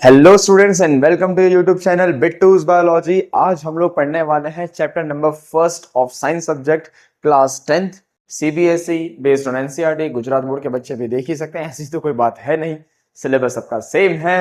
Hello students and welcome to YouTube channel Bittu's biology. आज हम लोग पढ़ने वाले हैं chapter number first of science subject class 10th CBSE based on NCERT. Gujarat board के बच्चे भी देख ही सकते हैं, ऐसी तो कोई बात है नहीं। सिलेबस सबका सेम है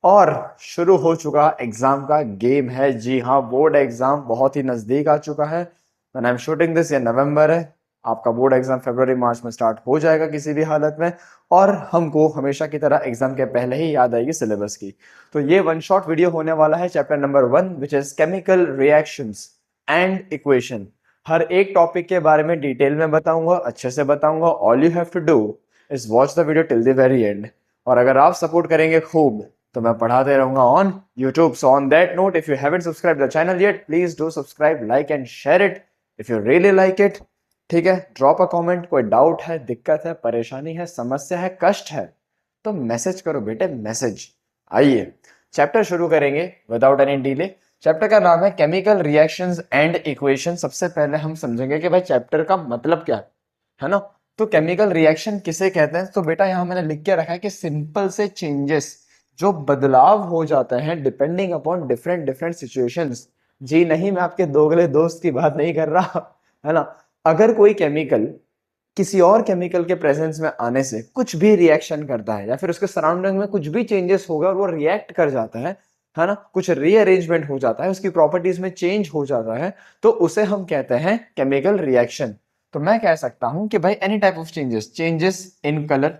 और शुरू हो चुका एग्जाम का गेम है। जी हाँ, बोर्ड एग्जाम बहुत ही नजदीक आ चुका है। When I am shooting this ये नवंबर है, आपका बोर्ड एग्जाम फरवरी मार्च में स्टार्ट हो जाएगा किसी भी हालत में। और हमको हमेशा की तरह एग्जाम के पहले ही याद आएगी सिलेबस की। तो ये वन शॉट वीडियो होने वाला है chapter number 1 which is chemical reactions and equation. हर एक टॉपिक के बारे में डिटेल में बताऊंगा, अच्छे से बताऊंगा। All you have to do is watch the video till the very end. और अगर आप सपोर्ट करेंगे खूब तो मैं पढ़ाते रहूंगा on YouTube. So on that note, if you haven't subscribe the channel yet, please do subscribe, like and share it if you really like it. ठीक है, ड्रॉप अ कमेंट। कोई डाउट है, दिक्कत है, परेशानी है, समस्या है, कष्ट है तो मैसेज करो बेटे, मैसेज। आइए चैप्टर शुरू करेंगे विदाउट एनी डिले। चैप्टर का नाम है केमिकल रिएक्शंस एंड इक्वेशन। सबसे पहले हम समझेंगे कि भाई चैप्टर का मतलब क्या है ना। तो केमिकल रिएक्शन किसे कहते हैं, तो बेटा यहां मैंने लिख के रखा है कि सिंपल से चेंजेस, जो बदलाव हो जाते हैं depending upon different different situations. जी नहीं, मैं आपके दोगले दोस्त की बात नहीं कर रहा, है ना। अगर कोई केमिकल किसी और केमिकल के प्रेजेंस में आने से कुछ भी रिएक्शन करता है या फिर उसके सराउंडिंग में कुछ भी चेंजेस होगा और वो रिएक्ट कर जाता है ना, कुछ रीअरेंजमेंट हो जाता है, उसकी प्रॉपर्टीज में चेंज हो जाता है, तो उसे हम कहते हैं केमिकल रिएक्शन। तो मैं कह सकता हूं कि भाई any type of changes, changes in colour,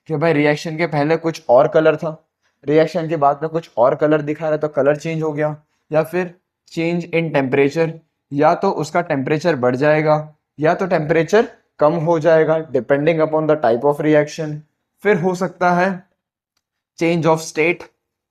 कि भाई रिएक्शन के पहले कुछ और कलर था, रिएक्शन के बाद में कुछ और कलर दिखा रहा है तो कलर चेंज हो गया। या फिर चेंज इन टेम्परेचर, या तो उसका टेम्परेचर बढ़ जाएगा या तो टेम्परेचर कम हो जाएगा depending upon the type of reaction. फिर हो सकता है change of state.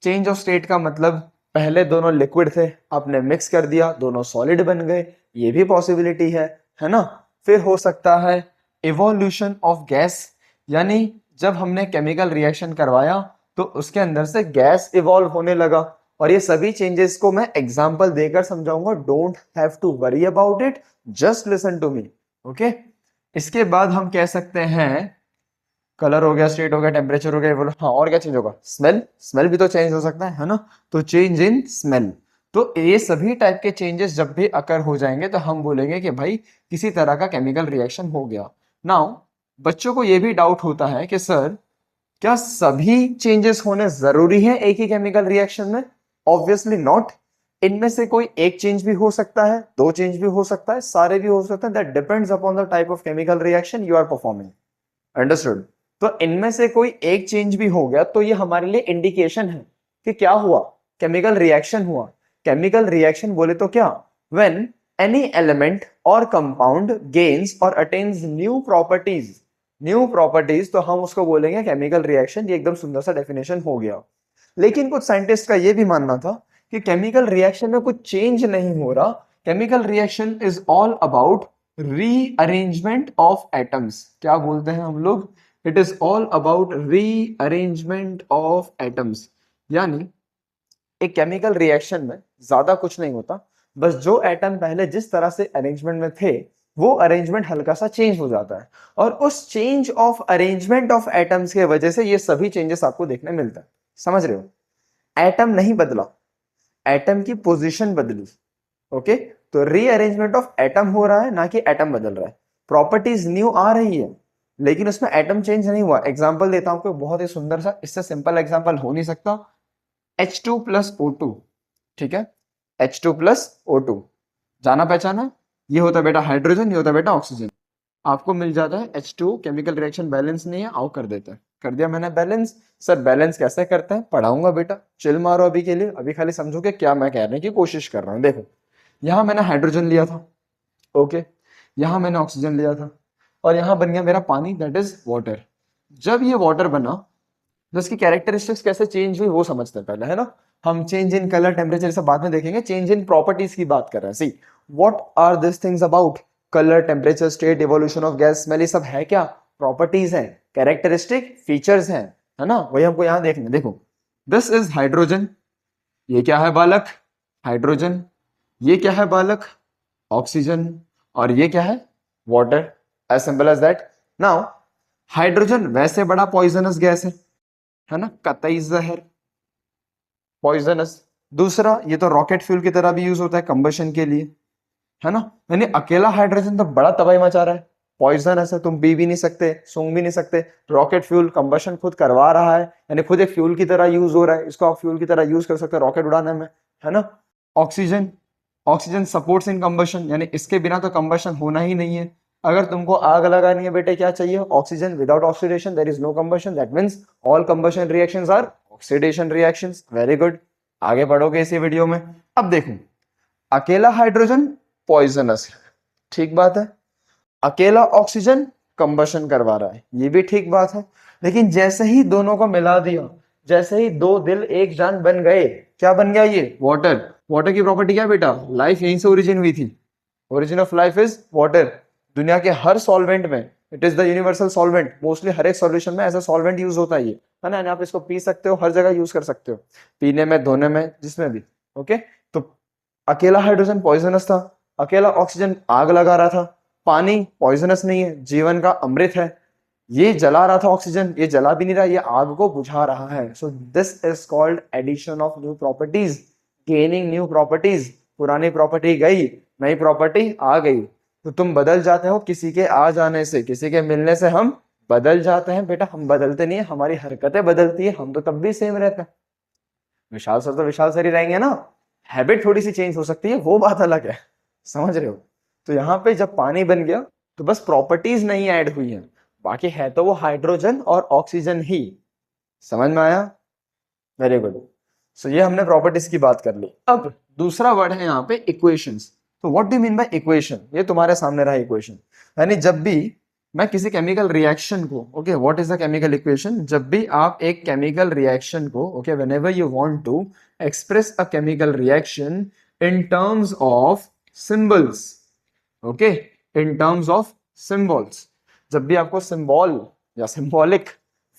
Change of state का मतलब पहले दोनों लिक्विड थे, आपने मिक्स कर दिया, दोनों सॉलिड बन गए, ये भी पॉसिबिलिटी है ना। फिर हो सकता है इवोल्यूशन ऑफ गैस, यानी जब हमने केमिकल रिएक्शन करवाया तो उसके अंदर से गैस इवॉल्व होने लगा। और ये सभी चेंजेस को मैं एग्जांपल देकर समझाऊंगा, don't have to worry about it, just listen to me. Okay, इसके बाद हम कह सकते हैं कलर हो गया, स्टेट हो गया, टेम्परेचर हो गया, बोलो हाँ और क्या चेंज होगा, स्मेल। स्मेल भी तो चेंज हो सकता है ना। तो चेंज इन स्मेल। तो ये सभी टाइप के चेंजेस जब भी अकर हो जाएंगे तो हम बोलेंगे कि भाई किसी तरह का केमिकल रिएक्शन हो गया। नाउ बच्चों को यह भी डाउट होता है कि सर क्या सभी चेंजेस होने जरूरी है एक ही केमिकल रिएक्शन में? Obviously not. इनमें से कोई एक चेंज भी हो सकता है, दो चेंज भी हो सकता है, सारे भी हो सकते हैं। That depends upon the type of chemical reaction you are performing. Understood. तो इनमें से कोई एक चेंज भी हो गया तो ये हमारे लिए इंडिकेशन है कि क्या हुआ, केमिकल रिएक्शन हुआ। केमिकल रिएक्शन बोले तो क्या, व्हेन एनी एलिमेंट और कंपाउंड गेन्स और attains new properties. New properties तो हम उसको बोलेंगे केमिकल रिएक्शन। ये एकदम सुंदर सा डेफिनेशन हो गया। लेकिन कुछ साइंटिस्ट का ये भी मानना था कि केमिकल रिएक्शन में कुछ चेंज नहीं हो रहा, chemical reaction is all about rearrangement of atoms. क्या बोलते हैं हम लोग, it is all about rearrangement of atoms. यानी एक केमिकल रिएक्शन में ज्यादा कुछ नहीं होता, बस जो एटम पहले जिस तरह से अरेंजमेंट में थे वो अरेंजमेंट हल्का सा चेंज हो जाता है। और उस change of arrangement of atoms के वजह से ये सभी चेंजेस आपको देखने मिलता है। समझ रहे हो, एटम नहीं बदला, एटम की पोजीशन बदली। ओके, तो रीअरेंजमेंट ऑफ एटम हो रहा है, ना कि एटम बदल रहा है। प्रॉपर्टीज न्यू आ रही है लेकिन उसमें एटम चेंज नहीं हुआ। एग्जांपल देता हूं आपको बहुत ही सुंदर सा, इससे सिंपल एग्जांपल हो नहीं सकता। H2 प्लस O2, ठीक है, H2 प्लस O2 जाना पहचाना। ये होता है बेटा हाइड्रोजन, ये होता है बेटा ऑक्सीजन। आपको मिल जाता है H2, केमिकल रिएक्शन बैलेंस नहीं है, आओ कर देते हैं। कर दिया मैंने बैलेंस। सर बैलेंस कैसे करते हैं पढ़ाऊंगा बेटा, चिल मारो अभी के लिए, अभी खाली समझो कि क्या मैं कहने की कोशिश कर रहा हूं। देखो यहां मैंने हाइड्रोजन लिया था, ओके, यहां मैंने ऑक्सीजन लिया था और यहां बन गया मेरा पानी, दैट इज वाटर। जब ये वाटर बना तो इसकी कैरेक्टरिस्टिक्स कैसे चेंज हुई वो समझते हैं पहले, है ना। हम चेंज इन कलर, टेम्परेचर सब बाद में देखेंगे, चेंज इन प्रॉपर्टीज की बात कर रहे हैं। See what are this things about colour, temperature, state, evolution of gas, smell, ये सब है क्या, प्रॉपर्टीज हैं, कैरेक्टरिस्टिक फीचर्स हैं, है ना। वही हमको यहां देखना। देखो दिस इज हाइड्रोजन, ये क्या है बालक, हाइड्रोजन। ये क्या है बालक, ऑक्सीजन। और ये क्या है, water. As simple as that. Now hydrogen वैसे बड़ा पॉइजनस गैस है ना, कतई जहर। पॉइजनस। दूसरा, ये तो रॉकेट फ्यूल की तरह भी यूज होता है कंबशन के लिए, है ना। यानी अकेला हाइड्रोजन तो बड़ा तबाही मचा रहा है, पॉइजनस है, तुम पी भी नहीं सकते, सूंघ भी नहीं सकते। रॉकेट फ्यूल कंबशन खुद करवा रहा है, यानी खुद एक फ्यूल की तरह यूज हो रहा है, इसको आप फ्यूल की तरह यूज कर सकते हो रॉकेट उड़ाने में, है ना। ऑक्सीजन, ऑक्सीजन सपोर्ट्स इन कंबशन, यानी इसके बिना तो कंबशन होना ही नहीं है। अगर तुमको आग लगानी है बेटे, क्या चाहिए? Oxygen. Without oxidation there is no combustion, that means all combustion reactions are oxidation reactions. Very good, आगे बढ़ोगे इसी वीडियो में। अब देखो, अकेला हाइड्रोजन पॉइजनस, ठीक बात है। अकेला ऑक्सीजन कंबशन करवा रहा है, ये भी ठीक बात है। लेकिन जैसे ही दोनों को मिला दिया, जैसे ही दो दिल एक जान बन गए, क्या बन गया? ये वाटर। वाटर की प्रॉपर्टी क्या है बेटा? लाइफ यहीं से ओरिजिन हुई थी। Origin of life is water. दुनिया के हर सॉल्वेंट में it is the universal solvent. Mostly हर एक सॉल्यूशन में ऐसा सॉल्वेंट यूज होता है, ये है ना। आप इसको पी सकते हो, हर जगह यूज कर सकते हो, पीने में, धोने में, जिसमें भी। ओके, तो अकेला हाइड्रोजन पॉइजनस था, अकेला ऑक्सीजन आग लगा रहा था। पानी पॉइजनस नहीं है, जीवन का अमृत है। ये जला रहा था ऑक्सीजन, ये जला भी नहीं रहा, ये आग को बुझा रहा है। So this is called addition of new properties, gaining new properties. पुरानी प्रॉपर्टी गई, नई प्रॉपर्टी आ गई। तो तुम बदल जाते हो, किसी के आ जाने से, किसी के मिलने से हम बदल जाते हैं बेटा। हम बदलते नहीं है, हमारी हरकतें बदलती है, हम तो तब भी सेम रहते हैं। विशाल सर तो विशाल सर ही रहेंगे ना, हैबिट थोड़ी सी चेंज हो सकती है, वो बात अलग है, समझ रहे हो। तो यहाँ पे जब पानी बन गया तो बस प्रॉपर्टीज नहीं ऐड हुई हैं, बाकी है तो वो हाइड्रोजन और ऑक्सीजन ही। समझ में आया? Very good. सो ये हमने प्रॉपर्टीज की बात कर ली। अब दूसरा वर्ड है यहाँ पे इक्वेशंस। तो what do mean by equation? ये तुम्हारे सामने रहा इक्वेशन, यानी जब भी मैं किसी केमिकल रिएक्शन को, okay, what is the chemical equation? जब भी आप एक केमिकल रिएक्शन को, okay, whenever you want to express a chemical reaction in terms of symbols, okay, in terms of symbols, जब भी आपको सिंबल या सिंबॉलिक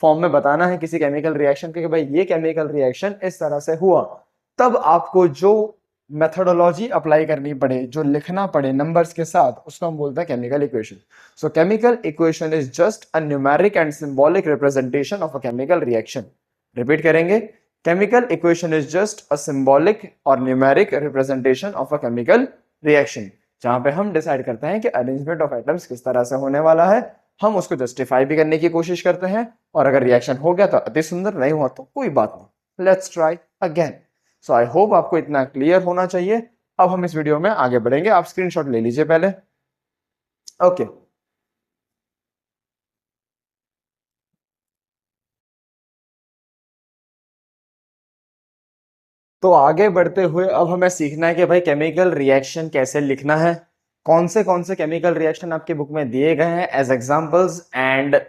फॉर्म में बताना है किसी केमिकल रिएक्शन के कि भाई ये केमिकल रिएक्शन इस तरह से हुआ, तब आपको जो मेथोडोलॉजी अप्लाई करनी पड़े, जो लिखना पड़े नंबर्स के साथ, उसको हम बोलते हैं chemical equation. So chemical equation is just a numeric and symbolic representation of a chemical reaction. Repeat करेंगे, chemical equation is just a symbolic और numeric representation of a chemical reaction, जहां पे हम डिसाइड करते हैं कि अरेंजमेंट ऑफ एटम्स किस तरह से होने वाला है, हम उसको जस्टिफाई भी करने की कोशिश करते हैं, और अगर रिएक्शन हो गया तो अति सुंदर, नहीं हुआ तो कोई बात नहीं, let's try again. So I hope आपको इतना क्लियर होना चाहिए। अब हम इस वीडियो में आगे बढ़ेंगे, आप स्क्रीनशॉट ले लीजिए पहले। ओके, तो आगे बढ़ते हुए अब हमें सीखना है कि भाई केमिकल रिएक्शन कैसे लिखना है, कौन से केमिकल रिएक्शन आपके बुक में दिए गए हैं एज एग्जांपल्स, एंड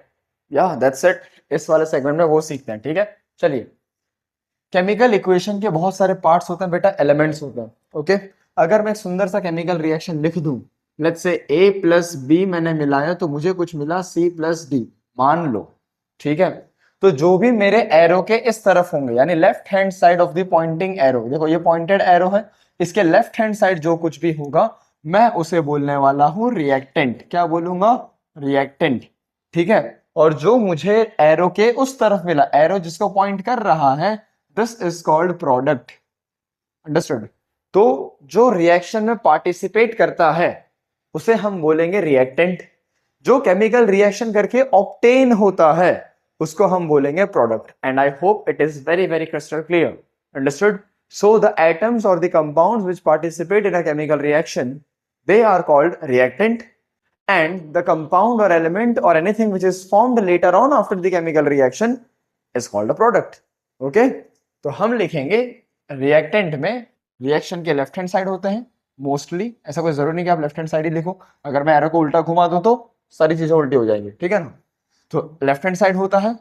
या दैट्स इट। इस वाले सेगमेंट में वो सीखते हैं, ठीक है। चलिए, केमिकल इक्वेशन के बहुत सारे पार्ट्स होते हैं बेटा, एलिमेंट्स होते हैं, ओके। अगर मैं एक सुंदर सा केमिकल रिएक्शन लिख दूं, let's say A plus B मैंने मिलाया तो मुझे कुछ मिला C प्लस डी, मान लो, ठीक है। तो जो भी मेरे एरो के इस तरफ होंगे, यानी left hand side of the Poynting arrow, देखो ये पॉइंटेड एरो है, इसके लेफ्ट हैंड साइड जो कुछ भी होगा मैं उसे बोलने वाला हूं रिएक्टेंट। क्या बोलूंगा? रिएक्टेंट, ठीक है। और जो मुझे एरो के उस तरफ मिला, एरो जिसको पॉइंट कर रहा है, this is called product. Understood? तो जो रिएक्शन में पार्टिसिपेट करता है उसे हम बोलेंगे रिएक्टेंट। जो केमिकल रिएक्शन करके ऑब्टेन होता है उसको हम बोलेंगे product. And I hope it is very very crystal clear. Understood? So the atoms और the compounds which participate in a chemical reaction, they are called reactant, and the compound or element or anything which is formed later on after the chemical reaction is called a product. Okay? तो हम लिखेंगे reactant में reaction के left hand side होते हैं mostly, ऐसा कोई जरूरी नहीं कि आप लेफ्ट हैंड साइड ही लिखो, अगर मैं एरो को उल्टा घुमा दूं तो सारी चीजें उल्टी हो जाएंगी, ठीक है ना। तो लेफ्ट हैंड साइड होता है,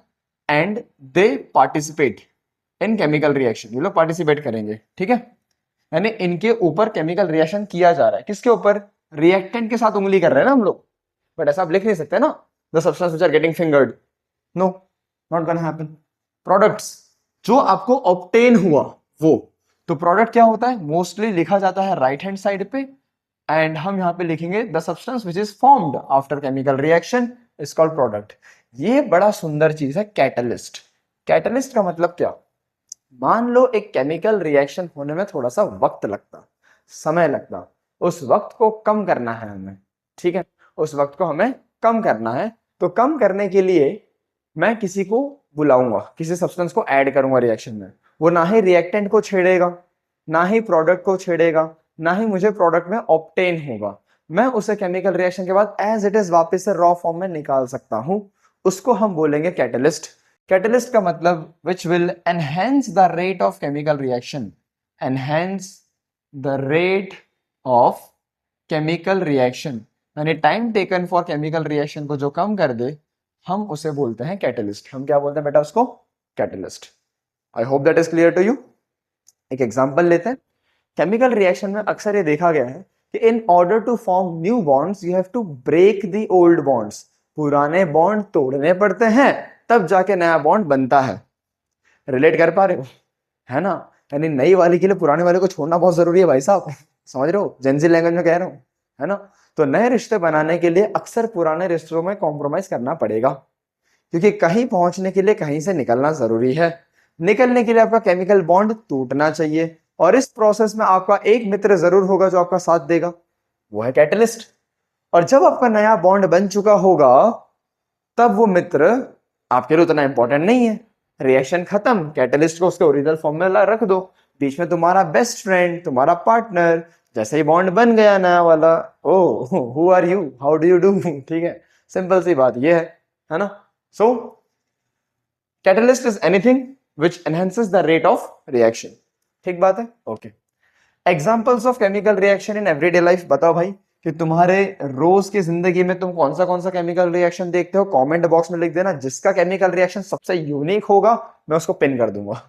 and they participate in chemical reaction, ये लोग पार्टिसिपेट करेंगे, ठीक है। यानी इनके ऊपर केमिकल रिएक्शन किया जा रहा है, किसके ऊपर? रिएक्टेंट के साथ उंगली कर रहे हैं ना हम लोग, बट ऐसा आप लिख नहीं सकते ना, the substance which are getting fingered, no, not gonna happen. Products, जो आपको ऑब्टेन हुआ वो, तो प्रोडक्ट क्या होता है? मोस्टली लिखा जाता है राइट हैंड साइड पे, एंड हम यहां पे लिखेंगे the substance which is formed after chemical reaction is called product. ये बड़ा सुंदर चीज है कैटलिस्ट। कैटलिस्ट का मतलब क्या? मान लो एक केमिकल रिएक्शन होने में थोड़ा सा वक्त लगता, समय लगता, उस वक्त को कम करना है हमें, ठीक है, उस वक्त को हमें कम करना है। तो कम करने के लिए मैं किसी को बुलाऊंगा, किसी सब्सटेंस को ऐड करूंगा रिएक्शन में। वो ना ही रिएक्टेंट को छेड़ेगा, ना ही प्रोडक्ट को छेड़ेगा, ना ही मुझे प्रोडक्ट में ऑब्टेन होगा। मैं उसे केमिकल रिएक्शन के बाद एज इट इज वापस से रॉ फॉर्म में निकाल सकता हूं। उसको हम बोलेंगे कैटलिस्ट। कैटलिस्ट का मतलब which will enhance the rate of chemical reaction, enhance the rate of chemical reaction, यानी time taken for chemical reaction को जो कम कर दे, हम उसे बोलते हैं कैटलिस्ट। हम क्या बोलते हैं बेटा उसको? Catalyst. I hope that is clear to you. एक एग्जांपल लेते हैं। केमिकल रिएक्शन में अक्सर ये देखा गया है कि in order to form new bonds you have to break the old bonds. पुराने बॉन्ड तोड़ने पड़ते हैं तब जाके नया बॉन्ड बनता है। रिलेट कर पा रहे हो? है ना? यानी नई वाली के लिए पुराने वाले को छोड़ना बहुत जरूरी है भाई साहब। समझ रहे हो? जेंजी लैंग्वेज में कह रहा हूं, है ना? तो नए रिश्ते बनाने के लिए अक्सर पुराने रिश्तों में कॉम्प्रोमाइज करना पड़ेगा, क्योंकि कहीं पहुंचने के लिए कहीं से निकलना जरूरी है। निकलने के लिए आपका केमिकल बॉन्ड टूटना चाहिए, और इस प्रोसेस में आपका एक मित्र जरूर होगा जो आपका साथ देगा, वो है कैटलिस्ट। और जब आपका नया बॉन्ड बन चुका होगा तब वो मित्र आपके लिए उतना इंपॉर्टेंट नहीं है। रिएक्शन खत्म, कैटलिस्ट को उसके ओरिजिनल फॉर्म में रख दो। बीच में तुम्हारा बेस्ट फ्रेंड, तुम्हारा पार्टनर, जैसे ही बॉन्ड बन गया नया वाला, oh who are you, how do you do, ठीक है, सिंपल सी बात ये है ना? So catalyst is anything which enhances the rate of reaction। ठीक बात है? Okay. Examples of chemical reaction in everyday life, बताओ भाई कि तुम्हारे रोज की जिंदगी में तुम कौन सा केमिकल रिएक्शन देखते हो? कमेंट बॉक्स में लिख देना। जिसका केमिकल रिएक्शन सबसे यूनिक होगा मैं उसको पिन कर दूंगा,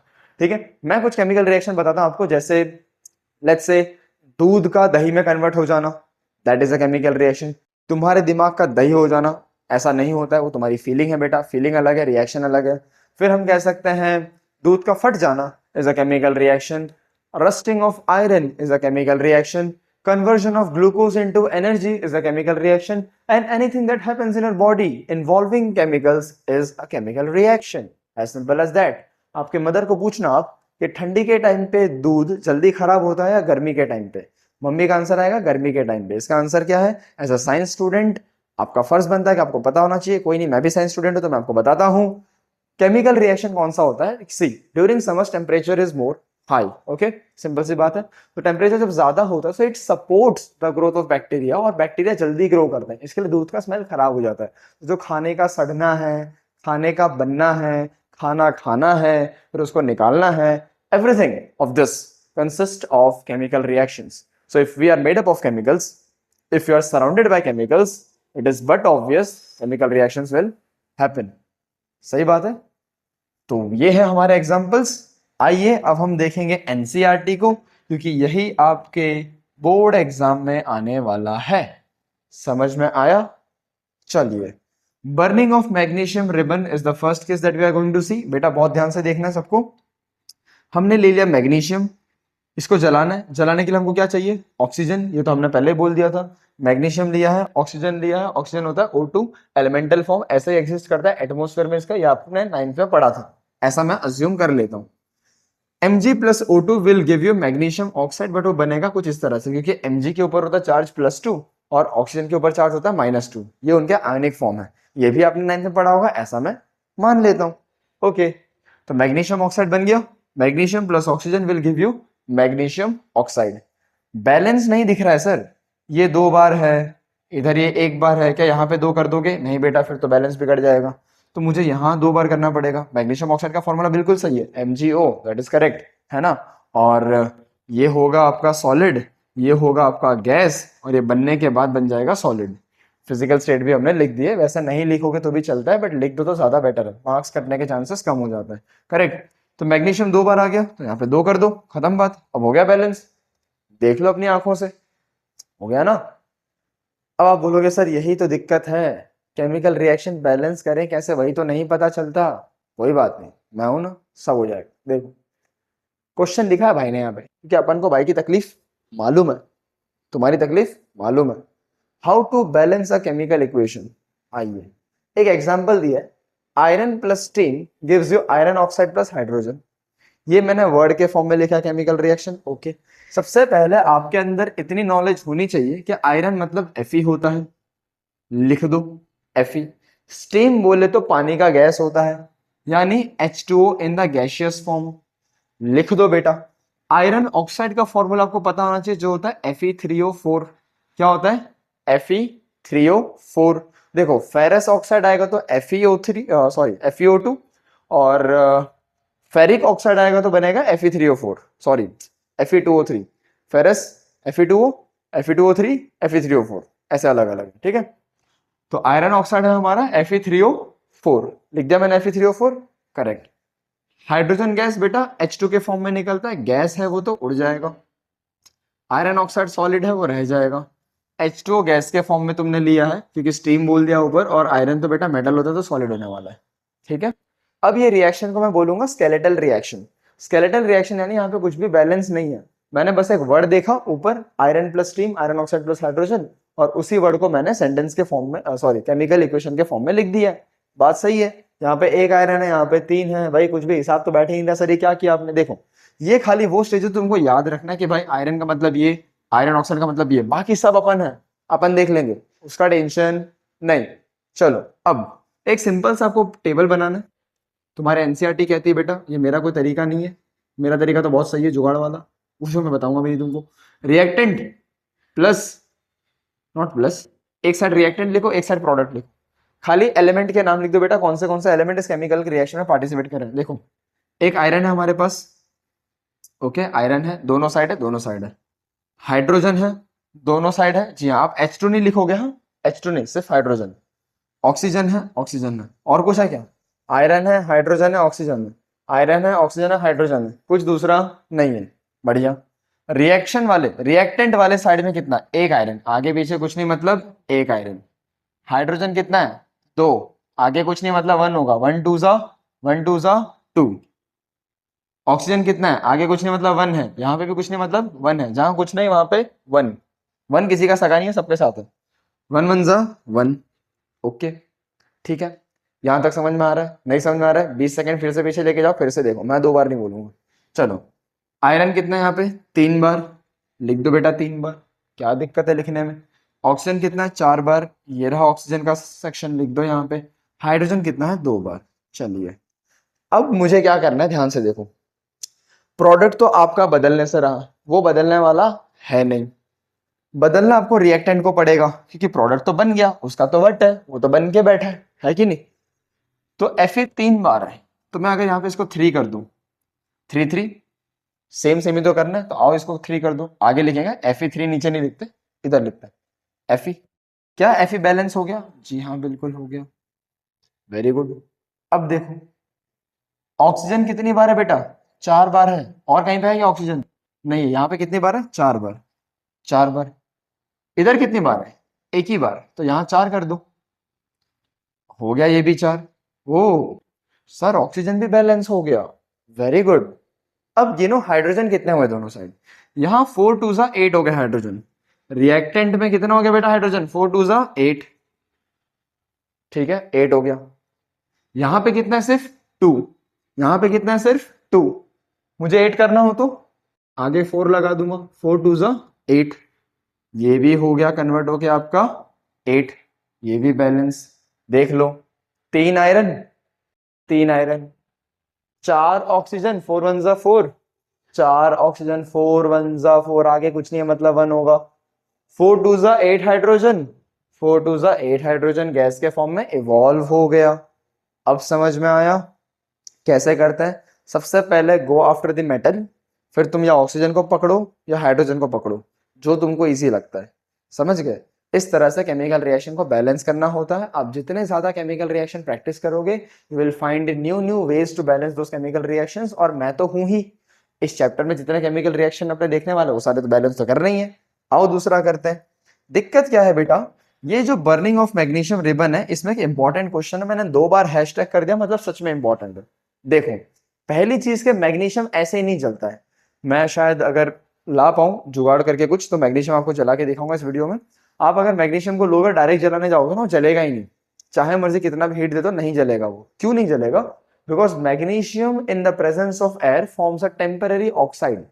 ठीक है? मैं कुछ केमिकल रिएक्शन बताता हूं आपको, जैसे लेट्स से दूध का दही में कन्वर्ट हो जाना, that is a chemical reaction. तुम्हारे दिमाग का दही हो जाना, ऐसा नहीं होता है, वो तुम्हारी फीलिंग है बेटा, फीलिंग अलग है, रिएक्शन अलग है। फिर हम कह सकते हैं दूध का फट जाना is a chemical reaction, rusting of iron is a chemical reaction, conversion of glucose into energy is a chemical reaction, and anything that happens in your body involving chemicals is a chemical reaction, as simple as that। आपके mother को पूछना आप कि ठंडी के time पे दूध जल्दी खराब होता है या गर्मी के टाइम पे? मम्मी का आंसर आएगा गर्मी के टाइम पे। इसका आंसर क्या है? एज अ साइंस स्टूडेंट आपका फर्ज बनता है कि आपको पता होना चाहिए। कोई नहीं, मैं भी साइंस स्टूडेंट हूं तो मैं आपको बताता हूं। केमिकल रिएक्शन कौन सा होता है? See, during summers temperature is more high, okay, simple सी बात है। तो टेम्परेचर जब ज्यादा होता है so it supports the growth of bacteria, और बैक्टीरिया जल्दी ग्रो करते हैं, इसके लिए दूध का स्मेल खराब हो जाता है। जो खाने का सड़ना है, खाने का बनना है, खाना खाना है, फिर उसको निकालना है, everything of this consist of chemical reactions. So if we are made up of chemicals, if you are surrounded by chemicals, it is but obvious chemical reactions will happen। सही बात है? तो ये है हमारे एग्जांपल्स। आइए अब हम देखेंगे एनसीईआरटी को, क्योंकि यही आपके बोर्ड एग्जाम में आने वाला है। समझ में आया? चलिए, burning of magnesium ribbon is the first case that we are going to see. बेटा बहुत ध्यान से देखना है सबको। हमने ले लिया मैग्नीशियम, इसको जलाना है। जलाने के लिए हमको क्या चाहिए? ऑक्सीजन। ये तो हमने पहले ही बोल दिया था। मैग्नीशियम लिया है, ऑक्सीजन लिया है। ऑक्सीजन होता है O2, एलिमेंटल फॉर्म, ऐसे ही एग्जिस्ट करता है एटमोस्फेयर में इसका। ये आपने 9th में पढ़ा था, ऐसा मैं अज्यूम कर लेता हूं। Mg plus O2 will give you magnesium oxide, but वो बनेगा कुछ इस तरह से, क्योंकि Mg के ऊपर होता है चार्ज +2 और ऑक्सीजन के ऊपर चार्ज होता है -2। ये उनके आयनिक फॉर्म है। ये भी आपने 9th में पढ़ा होगा, ऐसा मैं मान लेता हूं। ओके, तो मैग्नीशियम ऑक्साइड बन गया। Magnesium plus oxygen will give you magnesium oxide. Balance नहीं दिख रहा है सर, ये 2 बार है, इधर ये 1 बार है, क्या यहाँ पे 2 कर दोगे? नहीं बेटा, फिर तो बैलेंस बिगड़ जाएगा, तो मुझे यहाँ 2 बार करना पड़ेगा। मैग्नीशियम ऑक्साइड का फॉर्मूला बिल्कुल सही है, MgO, दैट इज करेक्ट, है ना? और ये होगा आपका सॉलिड, ये होगा आपका गैस, और ये बनने के बाद बन जाएगा सॉलिड। फिजिकल स्टेट भी हमने लिख दिए, वैसे नहीं लिखोगे तो भी चलता है, बट लिख दो तो ज्यादा बेटर है, मार्क्स कटने के चांसेस कम हो जाते हैं। करेक्ट। तो मैग्नीशियम 2 बार आ गया, तो यहाँ पे 2 कर दो, खत्म बात। अब हो गया बैलेंस, देख लो अपनी आंखों से, हो गया ना? अब आप बोलोगे सर यही तो दिक्कत है, केमिकल रिएक्शन बैलेंस करें कैसे, वही तो नहीं पता चलता। कोई बात नहीं, मैं हूं ना, सब हो जाएगा। देखो क्वेश्चन लिखा है भाई ने यहाँ पे, क्योंकि अपन को भाई की तकलीफ मालूम है, तुम्हारी तकलीफ मालूम है। How to balance a chemical equation. आइए एक एग्जांपल दिया है, iron plus steam gives you iron oxide plus hydrogen. ये मैंने वर्ड के फॉर्म में लिखा केमिकल रिएक्शन। ओके, सबसे पहले आपके अंदर इतनी नॉलेज होनी चाहिए कि आयरन मतलब Fe होता है, लिख दो Fe। स्टीम बोले तो पानी का गैस होता है, यानी H2O in the gaseous form, लिख दो बेटा। आयरन ऑक्साइड का फॉर्मूला आपको पता होना चाहिए, जो होता है Fe3O4। क्या होता है? Fe3O4। देखो फेरस ऑक्साइड आएगा तो FeO3 सॉरी FeO2, और फेरिक ऑक्साइड आएगा तो बनेगा Fe3O4 sorry Fe2O3। Ferrous Fe2O, Fe2O3, Fe3O4, ऐसे अलग अलग, ठीक है। तो आयरन ऑक्साइड है हमारा Fe3O4, लिख दिया मैंने Fe3O4, करेक्ट। हाइड्रोजन गैस बेटा H2 के फॉर्म में निकलता है, गैस है वो तो उड़ जाएगा। आयरन ऑक्साइड सॉलिड है वो रह जाएगा। H2O गैस के फॉर्म में तुमने लिया है क्योंकि स्टीम बोल दिया ऊपर, और आयरन तो बेटा मेटल होता है तो सॉलिड होने वाला है, ठीक है। अब ये रिएक्शन को मैं बोलूंगा स्केलेटल रिएक्शन। स्केलेटल रिएक्शन यानी यहाँ पे कुछ भी बैलेंस नहीं है, मैंने बस एक वर्ड देखा ऊपर, iron plus steam, iron oxide plus hydrogen, और उसी वर्ड को मैंने सेंटेंस के फॉर्म में सॉरी केमिकल इक्वेशन के फॉर्म में लिख दिया है। बात सही है। यहाँ पे एक आयरन है, यहाँ पे 3 है, भाई कुछ भी हिसाब तो बैठे ही नहीं रहा। सर ये क्या किया आपने? देखो ये खाली वो स्टेज है तुमको याद रखना है कि भाई आयरन का मतलब ये, आयरन ऑक्साइड का मतलब ये, बाकी सब अपन है, अपन देख लेंगे, उसका टेंशन नहीं। चलो अब एक सिंपल सा आपको टेबल बनाना है। तुम्हारे एनसीईआरटी कहती है बेटा, ये मेरा कोई तरीका नहीं है, मेरा तरीका तो बहुत सही है जुगाड़ वाला, पूछो मैं बताऊंगा भी नहीं तुमको। रिएक्टेंट प्लस, नॉट प्लस, एक साइड रिएक्टेंट लिखो, एक साइड प्रोडक्ट लिखो, खाली एलिमेंट के नाम लिख दो बेटा, कौन से एलिमेंट इस केमिकल के रिएक्शन में पार्टिसिपेट कर रहे हैं। देखो एक आयरन है हमारे पास, ओके आयरन है, दोनों साइड है, दोनों साइड है। हाइड्रोजन है, दोनों साइड है, जी हाँ, आप H2 नहीं लिखोगे, हाँ H2 नहीं, सिर्फ हाइड्रोजन। ऑक्सीजन है, ऑक्सीजन है, और कुछ है क्या? आयरन है, हाइड्रोजन है, ऑक्सीजन है, आयरन है, ऑक्सीजन है, हाइड्रोजन है, कुछ दूसरा नहीं है, बढ़िया। रिएक्शन वाले, रिएक्टेंट वाले साइड में कितना? एक आयरन, आगे पीछे कुछ नहीं मतलब एक आयरन। हाइड्रोजन कितना है? 2, आगे कुछ नहीं मतलब 1 होगा, 1 2 ऑक्सीजन कितना है? आगे कुछ नहीं मतलब 1 है, यहाँ पे भी कुछ नहीं मतलब 1 है, जहां कुछ नहीं वहां पे 1। 1 किसी का सगा नहीं है, सबके साथ है। 1 1 1, ओके ठीक है। यहां तक समझ में आ रहा है? नहीं समझ में आ रहा है 20 सेकंड फिर से पीछे लेके जाओ, फिर से देखो, मैं 2 बार नहीं बोलूंगा। चलो आयरन कितना है यहाँ पे? 3 बार, लिख दो बेटा 3 बार, क्या दिक्कत है लिखने में। ऑक्सीजन कितना है? 4 बार, ये रहा ऑक्सीजन का सेक्शन, लिख दो यहाँ पे। हाइड्रोजन कितना है? 2 बार। चलिए अब मुझे क्या करना है, ध्यान से देखो। प्रोडक्ट तो आपका बदलने से रहा, वो बदलने वाला है नहीं, बदलना आपको रिएक्टेंट को पड़ेगा, क्योंकि प्रोडक्ट तो बन गया, उसका तो वट है, वो तो बन के बैठा है कि नहीं। तो Fe 3 बार है, तो मैं अगर यहाँ पे इसको 3 कर दूं, 3 3, सेम सेम ही तो करना है, तो आओ इसको 3 कर दो, आगे लिखेंगे Fe3, नीचे नहीं लिखते, इधर लिखते हैं Fe। क्या Fe बैलेंस हो गया? जी हाँ बिल्कुल हो गया, वेरी गुड। अब देखो ऑक्सीजन कितनी बार है बेटा? 4 बार है, और कहीं पे है क्या ऑक्सीजन? नहीं, यहाँ पे कितनी बार है? 4 बार, 4 बार। इधर कितनी बार है? एक ही बार, तो यहाँ 4 कर दो, हो गया ये भी 4। ओ सर ऑक्सीजन भी बैलेंस हो गया, वेरी गुड। अब गिनो हाइड्रोजन कितने हुए दोनों साइड। यहाँ 4 2 8 हो गया हाइड्रोजन, रिएक्टेंट में कितना हो गया बेटा हाइड्रोजन? 4 2 8, ठीक है 8 हो गया। यहाँ पे कितना है? सिर्फ 2, यहाँ पे कितना है? सिर्फ 2। मुझे 8 करना हो तो आगे 4 लगा दूंगा, 4 2 8, ये भी हो गया कन्वर्ट हो गया आपका 8, ये भी बैलेंस। देख लो 3 आयरन, 3 आयरन, 4 ऑक्सीजन, 4 1 4, 4 ऑक्सीजन, 4 1 4, आगे कुछ नहीं है मतलब 1 होगा। 4 2 8 हाइड्रोजन, 4 2 8 हाइड्रोजन गैस के फॉर्म में इवॉल्व हो गया। अब समझ में आया कैसे करते हैं? सबसे पहले गो आफ्टर द मेटल, फिर तुम या ऑक्सीजन को पकड़ो या हाइड्रोजन को पकड़ो, जो तुमको इजी लगता है, समझ गए। इस तरह से केमिकल रिएक्शन को बैलेंस करना होता है। आप जितने ज्यादा केमिकल रिएक्शन प्रैक्टिस करोगे, you will find new new ways to balance those chemical reactions. और मैं तो हूं ही इस चैप्टर में, जितने केमिकल रिएक्शन अपने देखने वाले वो सारे तो बैलेंस तो करना ही है। आओ दूसरा करते हैं। दिक्कत क्या है बेटा, ये जो बर्निंग ऑफ मैग्नीशियम रिबन है, इसमें एक इंपॉर्टेंट क्वेश्चन है, मैंने 2 बार हैशटैग कर दिया, मतलब सच में इंपॉर्टेंट है। देखो पहली चीज के मैग्नीशियम ऐसे ही नहीं जलता है, मैं शायद अगर ला पाऊं जुगाड़ करके कुछ तो मैग्नीशियम आपको जला के दिखाऊंगा इस वीडियो में। आप अगर मैग्नीशियम को लोगे डायरेक्ट जलाने जाओगे ना, वो जलेगा ही नहीं, चाहे मर्जी कितना भी हीट दे दो नहीं जलेगा। वो क्यों नहीं जलेगा? Because magnesium in the presence of air forms a temporary oxide,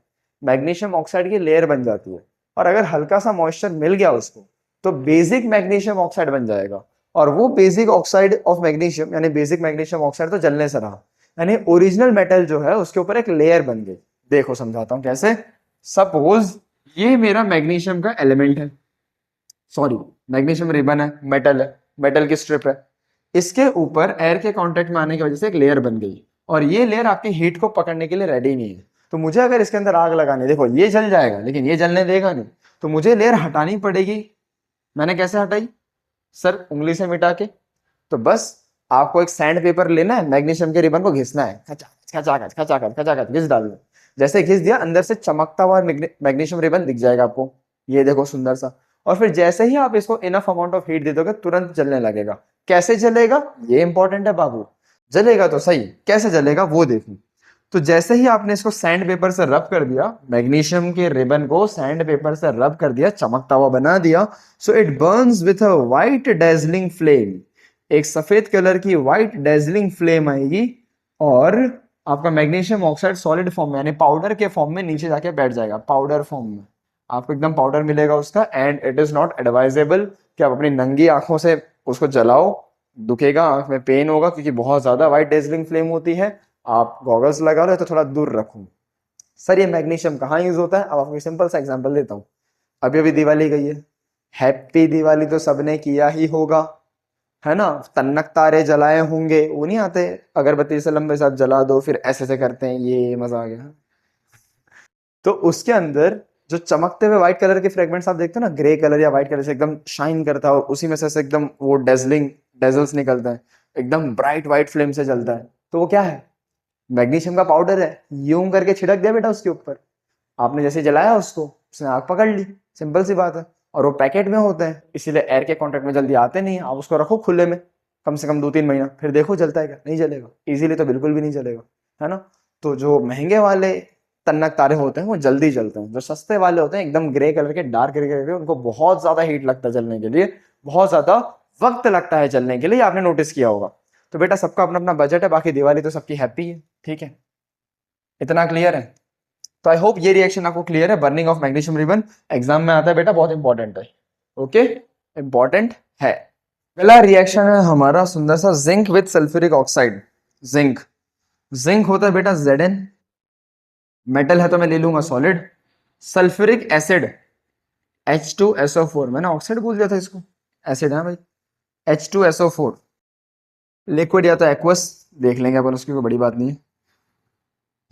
magnesium oxide की लेयर बन जाती है, और अगर हल्का सा मॉइस्चर मिल गया उसको तो बेसिक मैग्नीशियम ऑक्साइड बन जाएगा, और वो बेसिक ऑक्साइड ऑफ मैग्नीशियम यानी बेसिक मैग्नीशियम ऑक्साइड तो जलने से रहा, यानी ओरिजिनल मेटल जो है उसके ऊपर एक लेयर बन गई। देखो समझाता हूं कैसे। सपोज ये मेरा मैग्नीशियम का एलिमेंट है, सॉरी मैग्नीशियम रिबन है, मेटल की स्ट्रिप है, इसके ऊपर एयर के कांटेक्ट में आने की वजह से एक लेयर बन गई, और ये लेयर आपकी हीट को पकड़ने के लिए रेडी नहीं है। तो मुझे अगर इसके अंदर आग लगानी, देखो ये जल जाएगा लेकिन ये जलने देगा नहीं, तो मुझे लेयर हटानी पड़ेगी। मैंने कैसे हटाई सर? उंगली से मिटा के। तो बस आपको एक सैंड पेपर लेना है, मैग्नीशियम के रिबन को घिसना है, खचाखच खचाखच खचाखच खचाखच घिस डालना। जैसे घिस दिया, अंदर से चमकता हुआ मैग्नीशियम रिबन दिख जाएगा आपको, ये देखो सुंदर सा। और फिर जैसे ही आप इसको इनफ अमाउंट ऑफ हीट दे दोगे तुरंत जलने लगेगा। कैसे जलेगा ये इंपॉर्टेंट है बाबू, जलेगा तो सही, कैसे जलेगा वो देखो। तो जैसे ही आपने इसको सैंड पेपर से रब कर दिया, मैग्नीशियम के रिबन को सैंड पेपर से रब कर दिया, चमकता हुआ बना दिया, so it Burns with a white dazzling flame, एक सफेद कलर की वाइट डेजलिंग फ्लेम आएगी, और आपका मैग्नीशियम ऑक्साइड सॉलिड फॉर्म में यानी पाउडर के फॉर्म में नीचे जाके बैठ जाएगा, पाउडर फॉर्म में आपको एकदम पाउडर मिलेगा उसका। And it is not advisable कि आप अपनी नंगी आंखों से उसको जलाओ, दुखेगा, आंख में पेन होगा, क्योंकि बहुत ज्यादा वाइट डेजलिंग फ्लेम होती है। आप गॉगल्स लगा लो तो थोड़ा दूर रखो। सर ये मैग्नीशियम कहाँ यूज होता है? अब आपको सिंपल सा एग्जांपल देता हूँ। अभी अभी दिवाली गई है, हैप्पी दिवाली तो सबने किया ही होगा, है ना? तन्नक तारे जलाए होंगे, वो नहीं आते अगरबत्ती से लंबे साथ जला दो फिर ऐसे से करते हैं, ये मजा आ गया। तो उसके अंदर जो चमकते हुए व्हाइट कलर के फ्रेगमेंट्स आप देखते हो ना, ग्रे कलर या व्हाइट कलर से एकदम शाइन करता है, और उसी में से एकदम वो डेजल्स निकलता है, एकदम ब्राइट व्हाइट फ्लेम से जलता है, तो वो क्या है? मैग्नीशियम का पाउडर है। यूं करके छिड़क दिया बेटा उसके ऊपर, आपने जैसे जलाया उसको, उसने आग पकड़ ली, सिंपल सी बात है। और वो पैकेट में होते हैं इसीलिए एयर के कांटेक्ट में जल्दी आते नहीं है। आप उसको रखो खुले में कम से कम 2-3 महीना, फिर देखो जलता है क्या? नहीं जलेगा, इजीली तो बिल्कुल भी नहीं जलेगा, है ना? तो जो महंगे वाले तन्नक तारे होते हैं वो जल्दी जलते हैं, जो सस्ते वाले होते हैं एकदम ग्रे कलर के, डार्क ग्रे कलर के, उनको बहुत ज्यादा हीट लगता है जलने के लिए, बहुत ज्यादा वक्त लगता है जलने के लिए, आपने नोटिस किया होगा। तो बेटा सबका अपना अपना बजट है, बाकी दिवाली तो सबकी हैप्पी है, ठीक है? इतना क्लियर है? तो आई होप ये रिएक्शन आपको क्लियर है। Burning of magnesium ribbon exam में आता है बेटा, बहुत इंपॉर्टेंट है, ओके? इंपॉर्टेंट है। अगला रिएक्शन है हमारा सुंदर सा, zinc with sulphuric oxide. Zinc, zinc होता है बेटा Zn, मेटल है तो मैं ले लूंगा सॉलिड। सल्फ्यूरिक एसिड H2SO4, मैंने ऑक्साइड बोल दिया था इसको, एसिड है भाई, H2SO4। लिक्विड या तो एक्वस, देख लेंगे अपन, उसकी कोई बड़ी बात नहीं है।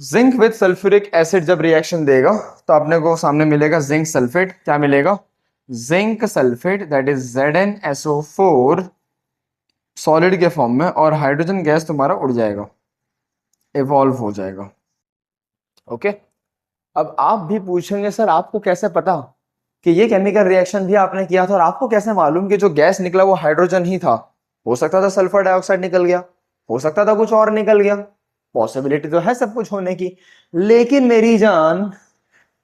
जिंक विद सल्फ्यूरिक एसिड जब रिएक्शन देगा तो अपने को सामने मिलेगा जिंक सल्फेट। क्या मिलेगा? Zinc sulphate, that is ZnSO4 solid के फॉर्म में, और हाइड्रोजन गैस तुम्हारा उड़ जाएगा, इवॉल्व हो जाएगा, ओके? अब आप भी पूछेंगे सर आपको कैसे पता कि ये केमिकल रिएक्शन भी आपने किया था, और आपको कैसे मालूम कि जो गैस निकला वो हाइड्रोजन ही था? हो सकता था सल्फर डाइऑक्साइड निकल गया, हो सकता था कुछ और निकल गया, पॉसिबिलिटी तो है सब कुछ होने की। लेकिन मेरी जान,